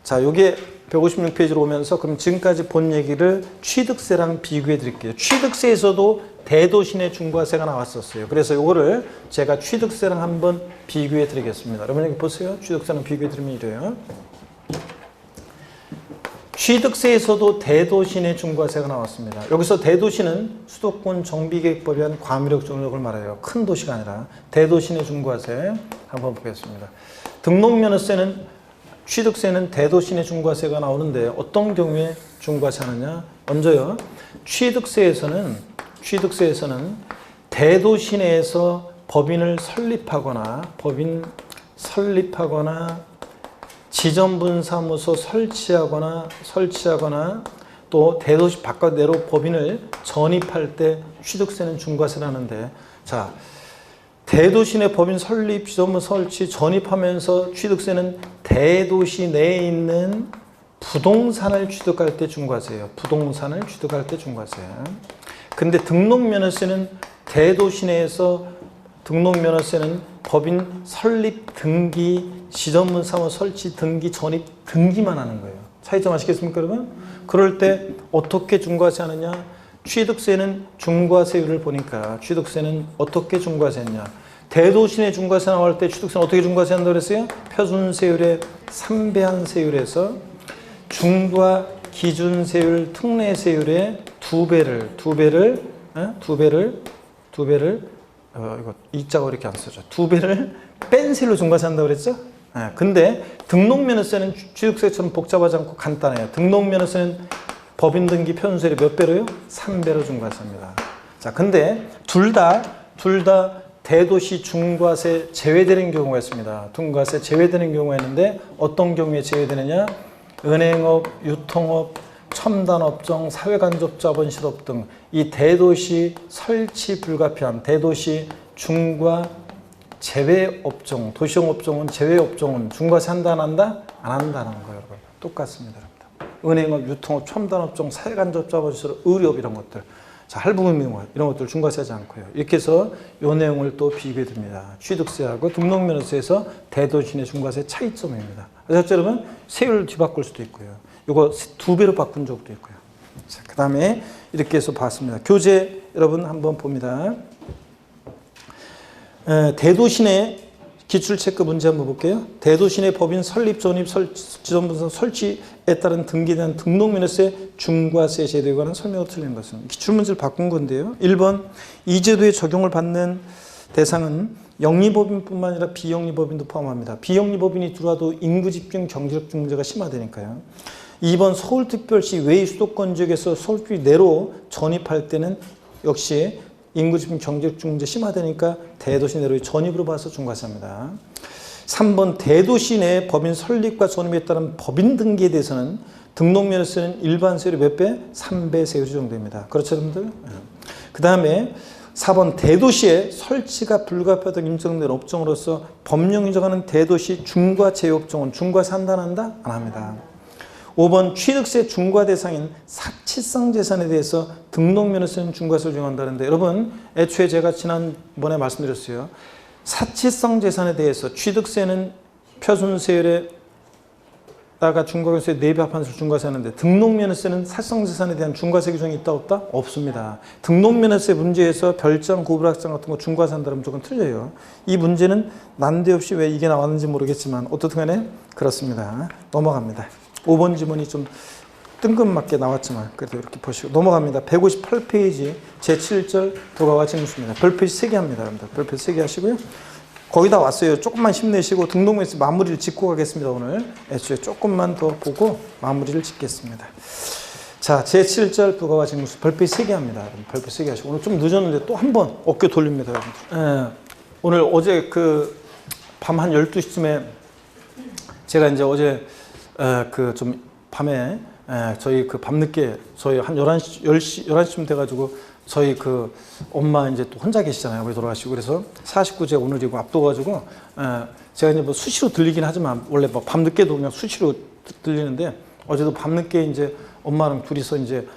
자, 요게 156페이지로 오면서 그럼 지금까지 본 얘기를 취득세랑 비교해 드릴게요. 취득세에서도 대도시 내 중과세가 나왔었어요. 그래서 요거를 제가 취득세랑 한번 비교해 드리겠습니다. 여러분 여기 보세요. 취득세랑 비교해 드리면 이래요. 취득세에서도 대도시 내 중과세가 나왔습니다. 여기서 대도시는 수도권 정비계획법에 의한 과밀역 종목을 말해요. 큰 도시가 아니라 대도시 내 중과세 한번 보겠습니다. 등록면허세는 취득세는 대도시 내 중과세가 나오는데 어떤 경우에 중과세 하느냐? 먼저요. 취득세에서는 대도시 내에서 법인을 설립하거나 지점분사무소 설치하거나 또 대도시 바깥 내로 법인을 전입할 때 취득세는 중과세라는데 자, 대도시 내 법인 설립, 지점분사 설치, 전입하면서 취득세는 대도시 내에 있는 부동산을 취득할 때 중과세예요. 부동산을 취득할 때 중과세. 근데 등록면허세는 대도시 내에서 등록면허세는 법인 설립, 등기, 지점분사무 설치, 등기, 전입, 등기만 하는 거예요. 차이점 아시겠습니까, 여러분? 그럴 때 어떻게 중과세 하느냐? 취득세는 중과세율을 보니까 취득세는 어떻게 중과세했냐? 대도시 내 중과세 나올 때 취득세는 어떻게 중과세 한다고 그랬어요? 표준세율의 3배한 세율에서 중과 기준세율, 특례세율의 2배를 이거 이자가 이렇게 안 써져. 2배를 뺀 세율로 중과세 한다고 그랬죠? 근데 등록면허세는 취득세처럼 복잡하지 않고 간단해요. 등록면허세는 법인 등기 표준세율이 몇 배로요? 3배로 중과세합니다. 자, 근데 둘 다 대도시 중과세 제외되는 경우가 있습니다. 중과세 제외되는 경우가 있는데 어떤 경우에 제외되느냐? 은행업, 유통업, 첨단업종, 사회간접자본실업 등 이 대도시 설치 불가피함, 대도시 중과 제외업종, 도시형 업종은 제외업종은 중과세 한다, 안 한다? 안 한다는 거예요, 여러분. 똑같습니다, 여러분. 은행업, 유통업, 첨단업종, 사회간접자본시설, 의료업 이런 것들, 자, 할부금융업 이런 것들 중과세하지 않고요. 이렇게 해서 이 내용을 또 비교해 듭니다. 취득세하고 등록면허세에서 대도시 내 중과세 차이점입니다. 그래서 여러분 세율을 뒤바꿀 수도 있고요. 이거 2배로 바꾼 적도 있고요. 자, 그 다음에 이렇게 해서 봤습니다. 교재 여러분 한번 봅니다. 대도시 내 기출체크 문제 한번 볼게요. 대도시 내 법인 설립, 전입, 지점분사 설치에 따른 등기에 대한 등록면허세 중과세 제도에 관한 설명을 틀린 것은 기출문제를 바꾼 건데요. 1번 이 제도에 적용을 받는 대상은 영리법인뿐만 아니라 비영리법인도 포함합니다. 비영리법인이 들어와도 인구집중, 경제력 문제가 심화되니까요. 2번 서울특별시 외의 수도권 지역에서 서울특별시 내로 전입할 때는 역시 인구집중, 경제력 문제 심화되니까 대도시 내로의 전입으로 봐서 중과세합니다. 3번 대도시 내 법인 설립과 전입에 따른 법인 등기에 대해서는 등록면허세는 일반 세율이 몇 배? 3배 세율이 적용됩니다. 그렇죠, 여러분들? 그 다음에 4번 대도시에 설치가 불가피하다고 인정된 업종으로서 법령 인정하는 대도시 중과 제외업종은 중과세 한다, 안 한다? 안 합니다. 5번 취득세 중과 대상인 사치성 재산에 대해서 등록면허세는 중과세를 적용한다는데 여러분 애초에 제가 지난번에 말씀드렸어요. 사치성 재산에 대해서 취득세는 표준세율에 등록면허세에다가 중과세에 내부합한서 중과세 하는데 등록면허세는 살성재산에 대한 중과세 규정이 있다 없다? 없습니다. 등록면허세 문제에서 별장, 고불학장 같은 거 중과세 한다면 무조건 틀려요. 이 문제는 난데없이 왜 이게 나왔는지 모르겠지만 어떻든 간에 그렇습니다. 넘어갑니다. 5번 지문이 좀 뜬금맞게 나왔지만 그래도 이렇게 보시고 넘어갑니다. 158페이지 제7절 부가와 징수입니다. 별표시 3개 합니다. 여러분들 별표시 3개 하시고요. 거의 다 왔어요. 조금만 힘내시고 등록면허세 마무리를 짓고 가겠습니다. 오늘 애초에 조금만 더 보고 마무리를 짓겠습니다. 자, 제7절 부가와 징수 별표시 3개 합니다. 여러분. 별표시 3개 하시고 오늘 좀 늦었는데 또 한 번 어깨 돌립니다. 여러분. 오늘 어제 그 밤 한 12시쯤에 제가 이제 어제 그 좀 밤에 저희 그 밤늦게 저희 한 11시쯤 돼가지고 저희 그 엄마 이제 또 혼자 계시잖아요. 아버지 돌아가시고 그래서 49제 오늘이고 앞둬가지고 제가 이제 뭐 수시로 들리긴 하지만 원래 뭐 밤늦게도 그냥 수시로 들리는데 어제도 밤늦게 이제 엄마랑 둘이서 이제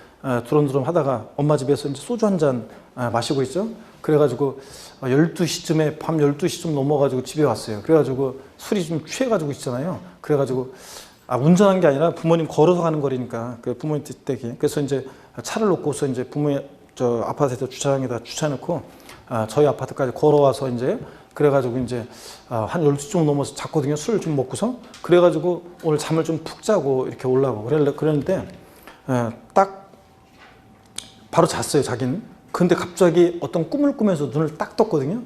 두런두런 하다가 엄마 집에서 이제 소주 한 잔 마시고 있죠. 그래가지고 12시쯤에 밤 12시쯤 넘어가지고 집에 왔어요. 그래가지고 술이 좀 취해가지고 있잖아요. 그래가지고 운전한 게 아니라 부모님 걸어서 가는 거리니까 그 부모님 댁에 그래서 이제 차를 놓고서 이제 부모님 저 아파트에서 주차장에다 주차해놓고 저희 아파트까지 걸어와서 이제 그래가지고 이제 한 12시쯤 넘어서 잤거든요. 술을 좀 먹고서 그래가지고 오늘 잠을 좀 푹 자고 이렇게 오려고 그랬는데 딱 바로 잤어요. 자기는. 근데 갑자기 어떤 꿈을 꾸면서 눈을 딱 떴거든요.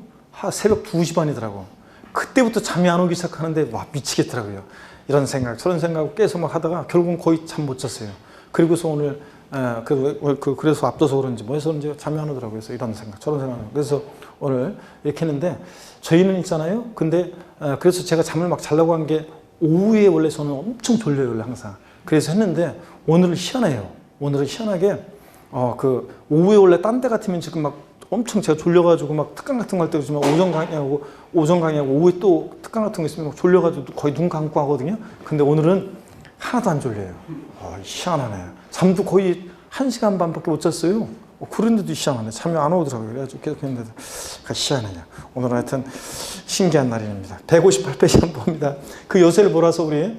새벽 2시 반이더라고. 그때부터 잠이 안 오기 시작하는데 와 미치겠더라고요. 이런 생각 저런 생각 깨서 막 하다가 결국은 거의 잠 못 잤어요. 그리고서 오늘 그래서 앞서서 그런지 뭐 해서 그런지 잠이 안 오더라고요. 그래서 이런 생각 저런 생각 그래서 오늘 이렇게 했는데 저희는 있잖아요. 근데 그래서 제가 잠을 막 자려고 한 게 오후에 원래 저는 엄청 졸려요. 원래 항상. 그래서 했는데 오늘은 희한해요. 오늘은 희한하게 그 오후에 원래 딴 데 같으면 지금 막 엄청 제가 졸려가지고 막 특강 같은 거 할 때 그러지만 오전 강의하고 오후에 또 특강 같은 거 있으면 막 졸려가지고 거의 눈 감고 하거든요. 근데 오늘은 하나도 안 졸려요. 희한하네. 잠도 거의 1시간 반밖에 못 잤어요. 그런데도 희한하네. 잠이 안 오더라고요. 그래가지고 계속 했는데도 희한하냐. 오늘은 하여튼 신기한 날입니다. 158페이지 한번 봅니다. 그 요새를 몰아서 우리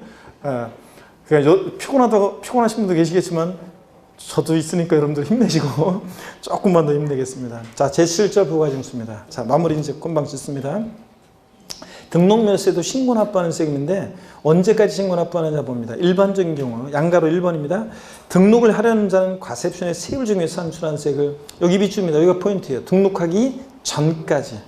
피곤하신 분도 계시겠지만 저도 있으니까 여러분들 힘내시고 조금만 더 힘내겠습니다. 자, 제7절 부가징수입니다. 자, 마무리 이제 금방 짓습니다. 등록면허세도 신고 납부하는 세금인데 언제까지 신고 납부하느냐 봅니다. 일반적인 경우 양가로 1번입니다. 등록을 하려는 자는 과세표준의 세율 중에서 산출한 세액을 여기 비추입니다. 여기가 포인트예요. 등록하기 전까지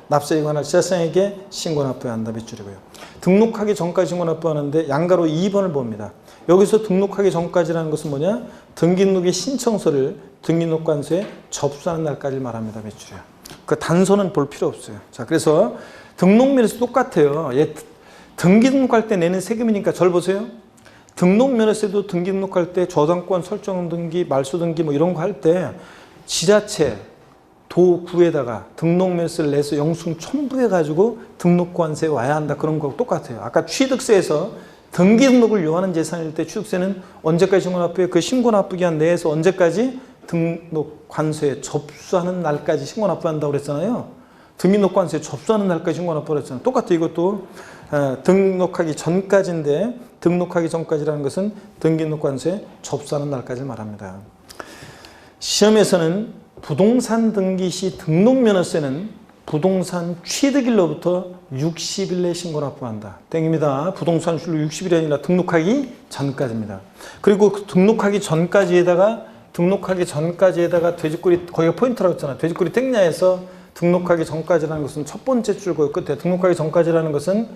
납세에 관한 지자체에게 신고 납부해야 한다. 밑줄이고요. 등록하기 전까지 신고 납부하는데 양가로 2번을 봅니다. 여기서 등록하기 전까지라는 것은 뭐냐? 등기록의 신청서를 등기록관서에 접수하는 날까지 말합니다. 밑줄이요. 그 단서는 볼 필요 없어요. 자, 그래서 등록면허세 똑같아요. 등기등록할 때 내는 세금이니까 절 보세요. 등록면허세도 등기등록할 때 저당권 설정 등기, 말소 등기 뭐 이런 거 할 때 지자체 도구에다가 등록면허세를 내서 영수증 첨부해가지고 등록관세에 와야 한다. 그런 거 똑같아요. 아까 취득세에서 등기등록을 요하는 재산일 때 취득세는 언제까지 신고 납부해요? 그 신고 납부기한 내에서 언제까지 등록관세에 접수하는 날까지 신고 납부한다고 그랬잖아요. 등기록관세에 접수하는 날까지 신고 납부를 했잖아요. 똑같아요. 이것도 등록하기 전까지인데 등록하기 전까지라는 것은 등기록관세에 접수하는 날까지를 말합니다. 시험에서는 부동산 등기 시 등록면허세는 부동산 취득일로부터 60일 내 신고 납부한다. 땡입니다. 부동산 취득 60일이 아니라 등록하기 전까지입니다. 그리고 그 등록하기 전까지에다가 돼지꼬리 거기가 포인트라고 했잖아요. 돼지꼬리 땡냐에서 등록하기 전까지라는 것은 첫 번째 줄고 끝에 등록하기 전까지라는 것은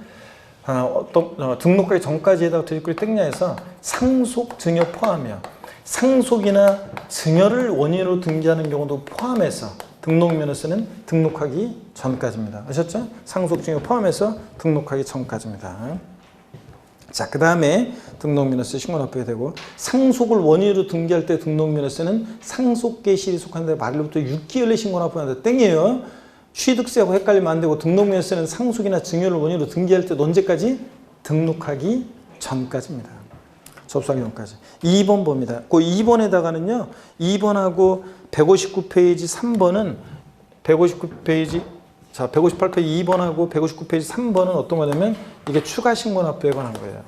등록하기 전까지에다가 돼지꼬리 땡냐에서 상속 증여 포함이야. 상속이나 증여를 원인으로 등기하는 경우도 포함해서 등록면허세는 등록하기 전까지입니다. 아셨죠? 상속 증여 포함해서 등록하기 전까지입니다. 자, 그 다음에 등록면허세 신고 납부해야 되고 상속을 원인으로 등기할 때 등록면허세는 상속 개시일이 속하는데 말로부터 6개월 내 신고 납부하는데 땡이에요. 취득세하고 헷갈리면 안 되고 등록면허세는 상속이나 증여를 원인으로 등기할 때 언제까지? 등록하기 전까지입니다. 접수하기 전까지. 2번 봅니다. 그 2번에다가는요. 2번하고 159페이지 3번은 158페이지 2번하고 159페이지 3번은 어떤 거냐면 이게 추가 신고 납부에 관한 거예요.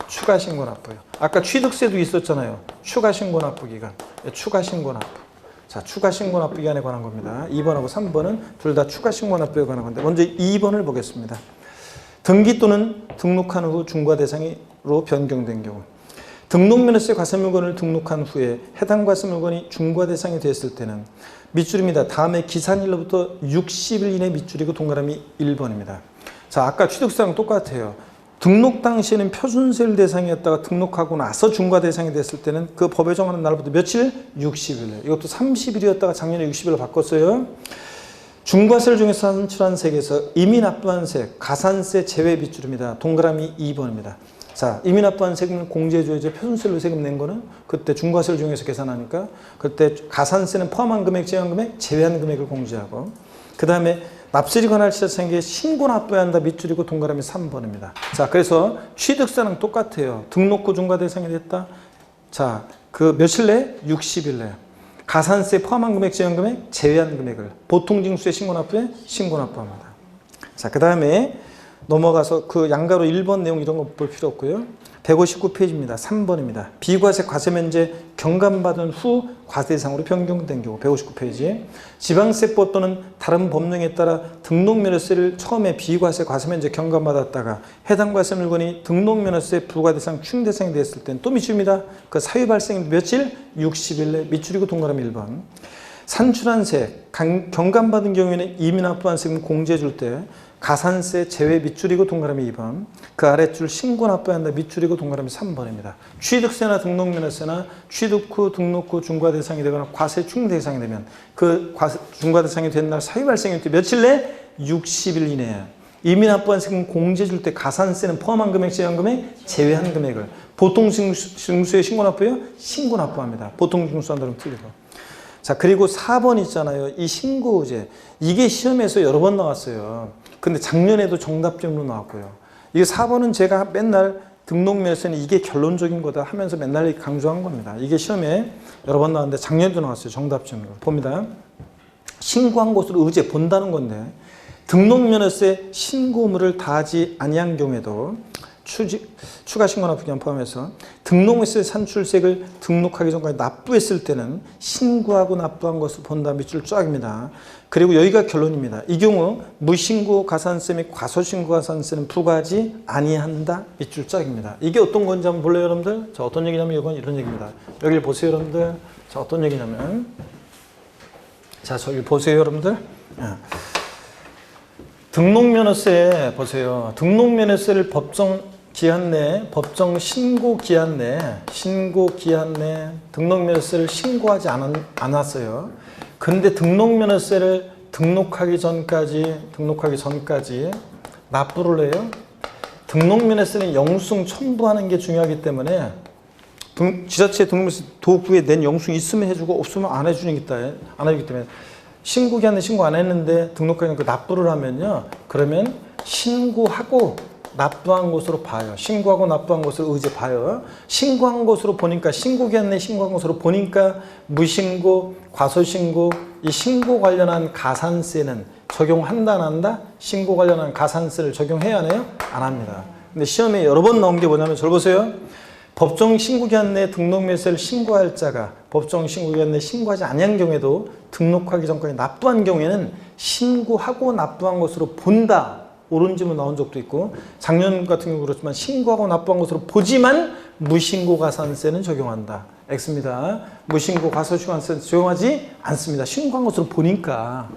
추가 신고 납부요. 아까 취득세도 있었잖아요. 추가 신고 납부 기간. 추가 신고 납부. 자, 추가 신고 납부 기간에 관한 겁니다. 2번하고 3번은 둘 다 추가 신고 납부에 관한 건데 먼저 2번을 보겠습니다. 등기 또는 등록한 후 중과 대상으로 변경된 경우 등록면허세 과세물건을 등록한 후에 해당 과세물건이 중과 대상이 됐을 때는 밑줄입니다. 다음에 기산일로부터 60일 이내 밑줄이고 동그라미 1번입니다. 자, 아까 취득세랑 똑같아요. 등록 당시에는 표준세율 대상이었다가 등록하고 나서 중과 대상이 됐을 때는 그 법에 정하는 날부터 며칠? 60일. 이것도 30일이었다가 작년에 60일로 바꿨어요. 중과세를 중에서 산출한 세액에서 이미 납부한 세액, 가산세 제외 밑줄입니다. 동그라미 2번입니다. 자, 이미 납부한 세금은 공제조회제 표준세율로 세금 낸 거는 그때 중과세를 중에서 계산하니까 그때 가산세는 포함한 금액, 제외한 금액, 제외한 금액을 공제하고 그 다음에 납세지 관할 지자체에게 신고 납부해야 한다 밑줄이고 동그라미 3번입니다. 자, 그래서 취득세랑 똑같아요. 등록 후 중과 대상이 됐다. 자, 그 며칠 내? 60일 내. 가산세 포함한 금액, 제외한 금액, 제외한 금액을 보통징수에 신고 납부에 신고 납부합니다. 자, 그 다음에 넘어가서 그 양가로 1번 내용 이런 거 볼 필요 없고요. 159페이지입니다. 3번입니다. 비과세 과세면제 경감받은 후 과세대상으로 변경된 경우 159페이지 지방세법 또는 다른 법령에 따라 등록면허세를 처음에 비과세 과세면제 경감받았다가 해당 과세물건이 등록면허세 부과대상 추징대상이 됐을 때는 또 밑줄입니다. 그 사유 발생 며칠? 60일 내 밑줄이고 동그라미 1번 산출한 세액 경감받은 경우에는 이미 납부한 세금 공제해 줄 때 가산세 제외 밑줄이고 동그라미 2번 그 아랫줄 신고 납부해야 한다 밑줄이고 동그라미 3번입니다. 취득세나 등록면허세나 취득 후 등록 후 중과 대상이 되거나 과세 추징 대상이 되면 그 중과 대상이 된 날 사유 발생일 때 며칠 내? 60일 이내에 이미 납부한 세금 공제해 줄 때 가산세는 포함한 금액, 제외한 금액, 제외한 금액을 보통징수에 신고 납부요? 신고 납부합니다. 보통징수한 대로 틀리고 자, 그리고 4번 있잖아요. 이 신고의제. 이게 시험에서 여러 번 나왔어요. 근데 작년에도 정답점으로 나왔고요. 이 4번은 제가 맨날 등록면허세는 이게 결론적인 거다 하면서 맨날 강조한 겁니다. 이게 시험에 여러 번 나왔는데 작년에도 나왔어요. 정답점으로. 봅니다. 신고한 곳으로 의제 본다는 건데 등록면허세 신고 의무를 다하지 아니한 경우에도 추가 신고나 부기한 포함해서 등록면허세 산출세액을 등록하기 전까지 납부했을 때는 신고하고 납부한 것을 본다 밑줄 쫙입니다. 그리고 여기가 결론입니다. 이 경우 무신고 가산세 및 과소신고 가산세는 부과하지 아니한다 밑줄 쫙입니다. 이게 어떤 건지 한번 볼래요 여러분들? 자, 어떤 얘기냐면 이건 이런 얘기입니다. 여기를 보세요 여러분들. 자, 어떤 얘기냐면 자, 저기 보세요 여러분들. 등록면허세 보세요. 등록면허세를 법정 기한 내, 법정 신고 기한 내 등록면허세를 신고하지 않았어요. 근데 등록면허세를 등록하기 전까지 납부를 해요. 등록면허세는 영수증 첨부하는 게 중요하기 때문에 지자체 등록면허세 도구에 낸 영수증 있으면 해주고 없으면 안 해주기 때문에 신고 기한 내 신고 안 했는데 등록하기 전에 납부를 하면요. 그러면 신고하고 납부한 것으로 봐요. 신고하고 납부한 것을 의제 봐요. 신고한 것으로 보니까 신고 기한 내 신고한 것으로 보니까 무신고, 과소신고 이 신고 관련한 가산세는 적용한다 안 한다? 신고 관련한 가산세를 적용해야 하나요? 안 합니다. 근데 시험에 여러 번 나온 게 뭐냐면 저 보세요. 법정 신고 기한 내 등록면허세를 신고할 자가 법정 신고 기한 내 신고하지 아니한 경우에도 등록하기 전까지 납부한 경우에는 신고하고 납부한 것으로 본다. 옳은 질문 나온 적도 있고 작년 같은 경우 그렇지만 신고하고 납부한 것으로 보지만 무신고 가산세는 적용한다. X입니다. 무신고 과소신고가산세 적용하지 않습니다. 신고한 것으로 보니까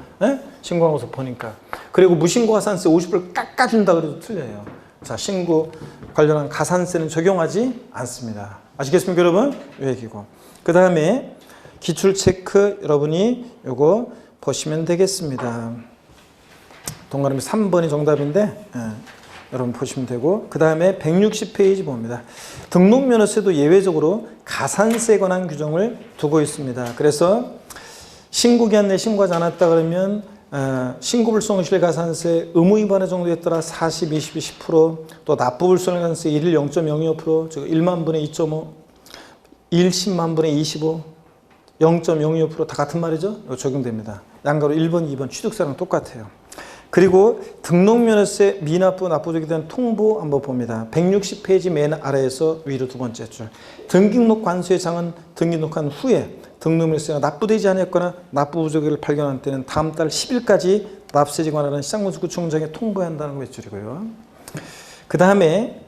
신고한 것으로 보니까 그리고 무신고 가산세 50% 깎아준다 그래도 틀려요. 자, 신고 관련한 가산세는 적용하지 않습니다. 아시겠습니까 여러분? 이 얘기고 그 다음에 기출체크 여러분이 요거 보시면 되겠습니다. 동그라미 3번이 정답인데 여러분 보시면 되고 그 다음에 160페이지 봅니다. 등록면허세도 예외적으로 가산세에 관한 규정을 두고 있습니다. 그래서 신고기한 내 신고하지 않았다 그러면 신고불성실 가산세 의무 위반의 정도에 따라 40, 20, 10%, 또 납부불성실 가산세 1일 0.025%, 즉 1만 분의 2.5, 10만 분의 25, 0.025% 다 같은 말이죠? 이거 적용됩니다. 양가로 1번, 2번 취득세랑 똑같아요. 그리고 등록면허세 미납부 납부족에 대한 통보 한번 봅니다. 160페이지 맨 아래에서 위로 두 번째 줄. 등기록 관수의 장은 등기록한 후에 등록면허세가 납부되지 않았거나 납부 부족을 발견한 때는 다음 달 10일까지 납세에 관한 시장군수구청장에 통보해야 한다는 거 몇 줄이고요. 그 다음에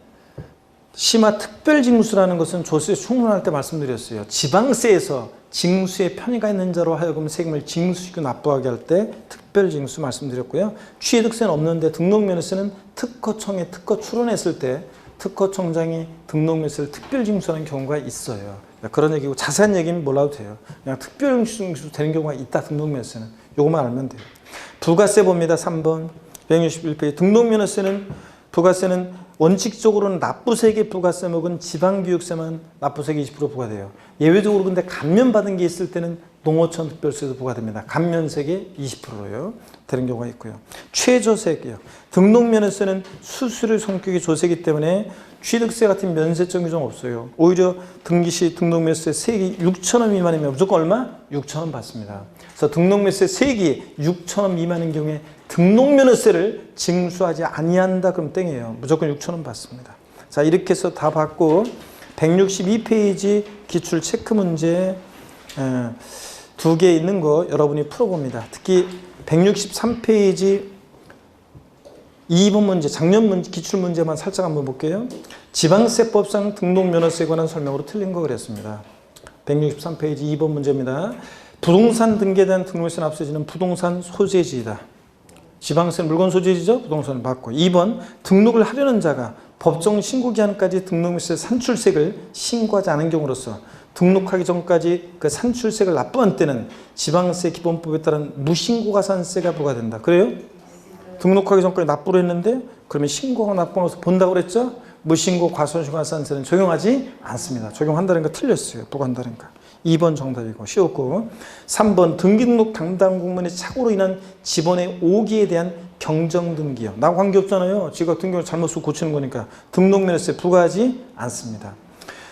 심화 특별징수라는 것은 조세 충분할 때 말씀드렸어요. 지방세에서 징수에 편의가 있는 자로 하여금 세금을 징수시키고 납부하게 할 때 특별징수 말씀드렸고요. 취득세는 없는데 등록면허세는 특허청에 특허 출원했을 때 특허청장이 등록면허세를 특별징수하는 경우가 있어요. 그런 얘기고 자세한 얘기는 몰라도 돼요. 그냥 특별징수 되는 경우가 있다. 등록면허세는. 요것만 알면 돼요. 부가세 봅니다. 3번 161페이지. 등록면허세는 부가세는 원칙적으로는 납부세액의 부가세 먹은 지방교육세만 납부세액 20% 부과돼요. 예외적으로 근데 감면받은 게 있을 때는 농어촌 특별세도 부과됩니다. 감면세액의 20%로요. 되는 경우가 있고요. 최저세액이요. 등록면허세는 수수료 성격이 조세이기 때문에 취득세 같은 면세점 규정 없어요. 오히려 등기시 등록면허세 세액이 6,000원 미만이면 무조건 얼마? 6,000원 받습니다. 그래서 등록면허세 세액이 6,000원 미만인 경우에 등록면허세를 징수하지 아니한다 그럼 땡이에요. 무조건 6,000원 받습니다. 자, 이렇게 해서 다 받고 162페이지 기출 체크 문제 두 개 있는 거 여러분이 풀어봅니다. 특히 163페이지 2번 문제, 작년 문제, 기출 문제만 살짝 한번 볼게요. 지방세법상 등록면허세에 관한 설명으로 틀린 거 그랬습니다. 163페이지 2번 문제입니다. 부동산 등기에 대한 등록세 납세지는 부동산 소재지이다. 지방세 물건 소재지죠? 부동산을 받고. 2번 등록을 하려는 자가 법정 신고 기한까지 등록세 산출세를 신고하지 않은 경우로서 등록하기 전까지 그 산출세를 납부한 때는 지방세 기본법에 따른 무신고가산세가 부과된다. 그래요? 등록하기 전까지 납부를 했는데 그러면 신고하고 납부하고 본다고 그랬죠? 무신고 과손신고가산세는 적용하지 않습니다. 적용한다는 거 틀렸어요. 부과한다는 거. 2번 정답이고 쉬웠고 3번 등기등록 담당 공무원의 착오로 인한 직원의 오기에 대한 경정등기요. 나 관계없잖아요. 지가 등기를 잘못 쓰고 고치는 거니까 등록면허세 부과하지 않습니다.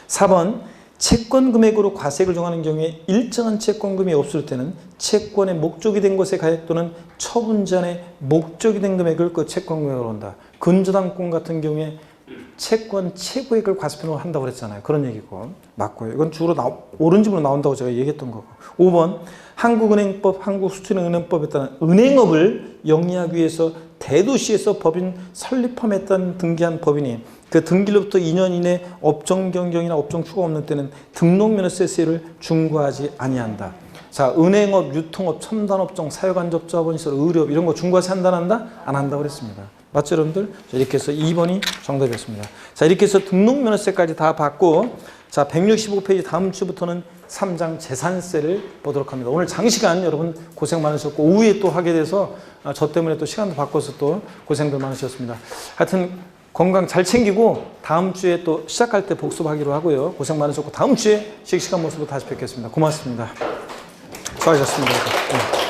4번 채권 금액으로 과세액을 정하는 경우에 일정한 채권금이 없을 때는 채권의 목적이 된 것의 가액 또는 처분 전에 목적이 된 금액을 그 채권 금액으로 한다. 근저당권 같은 경우에 채권 최고액을 과세표로 한다고 그랬잖아요. 그런 얘기고 맞고요. 이건 주로 오른집으로 나온다고 제가 얘기했던 거고. 5번 한국은행법, 한국수출은행법에 따른 은행업을 영위하기 위해서 대도시에서 법인 설립함에 따른 등기한 법인이 그 등기로부터 2년 이내 업종 변경이나 업종 추가 없는 때는 등록면허세를 중과하지 아니한다. 자, 은행업, 유통업, 첨단업종, 사회간접자본시설, 의료업 이런 거 중과세 한다 안 한다? 안 한다고 그랬습니다. 맞죠 여러분들? 자, 이렇게 해서 2번이 정답이었습니다. 자, 이렇게 해서 등록면허세까지 다 받고 자 165페이지 다음 주부터는 3장 재산세를 보도록 합니다. 오늘 장시간 여러분 고생 많으셨고 오후에 또 하게 돼서 저 때문에 또 시간도 바꿔서 또 고생들 많으셨습니다. 하여튼 건강 잘 챙기고 다음 주에 또 시작할 때 복습하기로 하고요. 고생 많으셨고 다음 주에 씩씩한 모습으로 다시 뵙겠습니다. 고맙습니다. 수고하셨습니다. 네.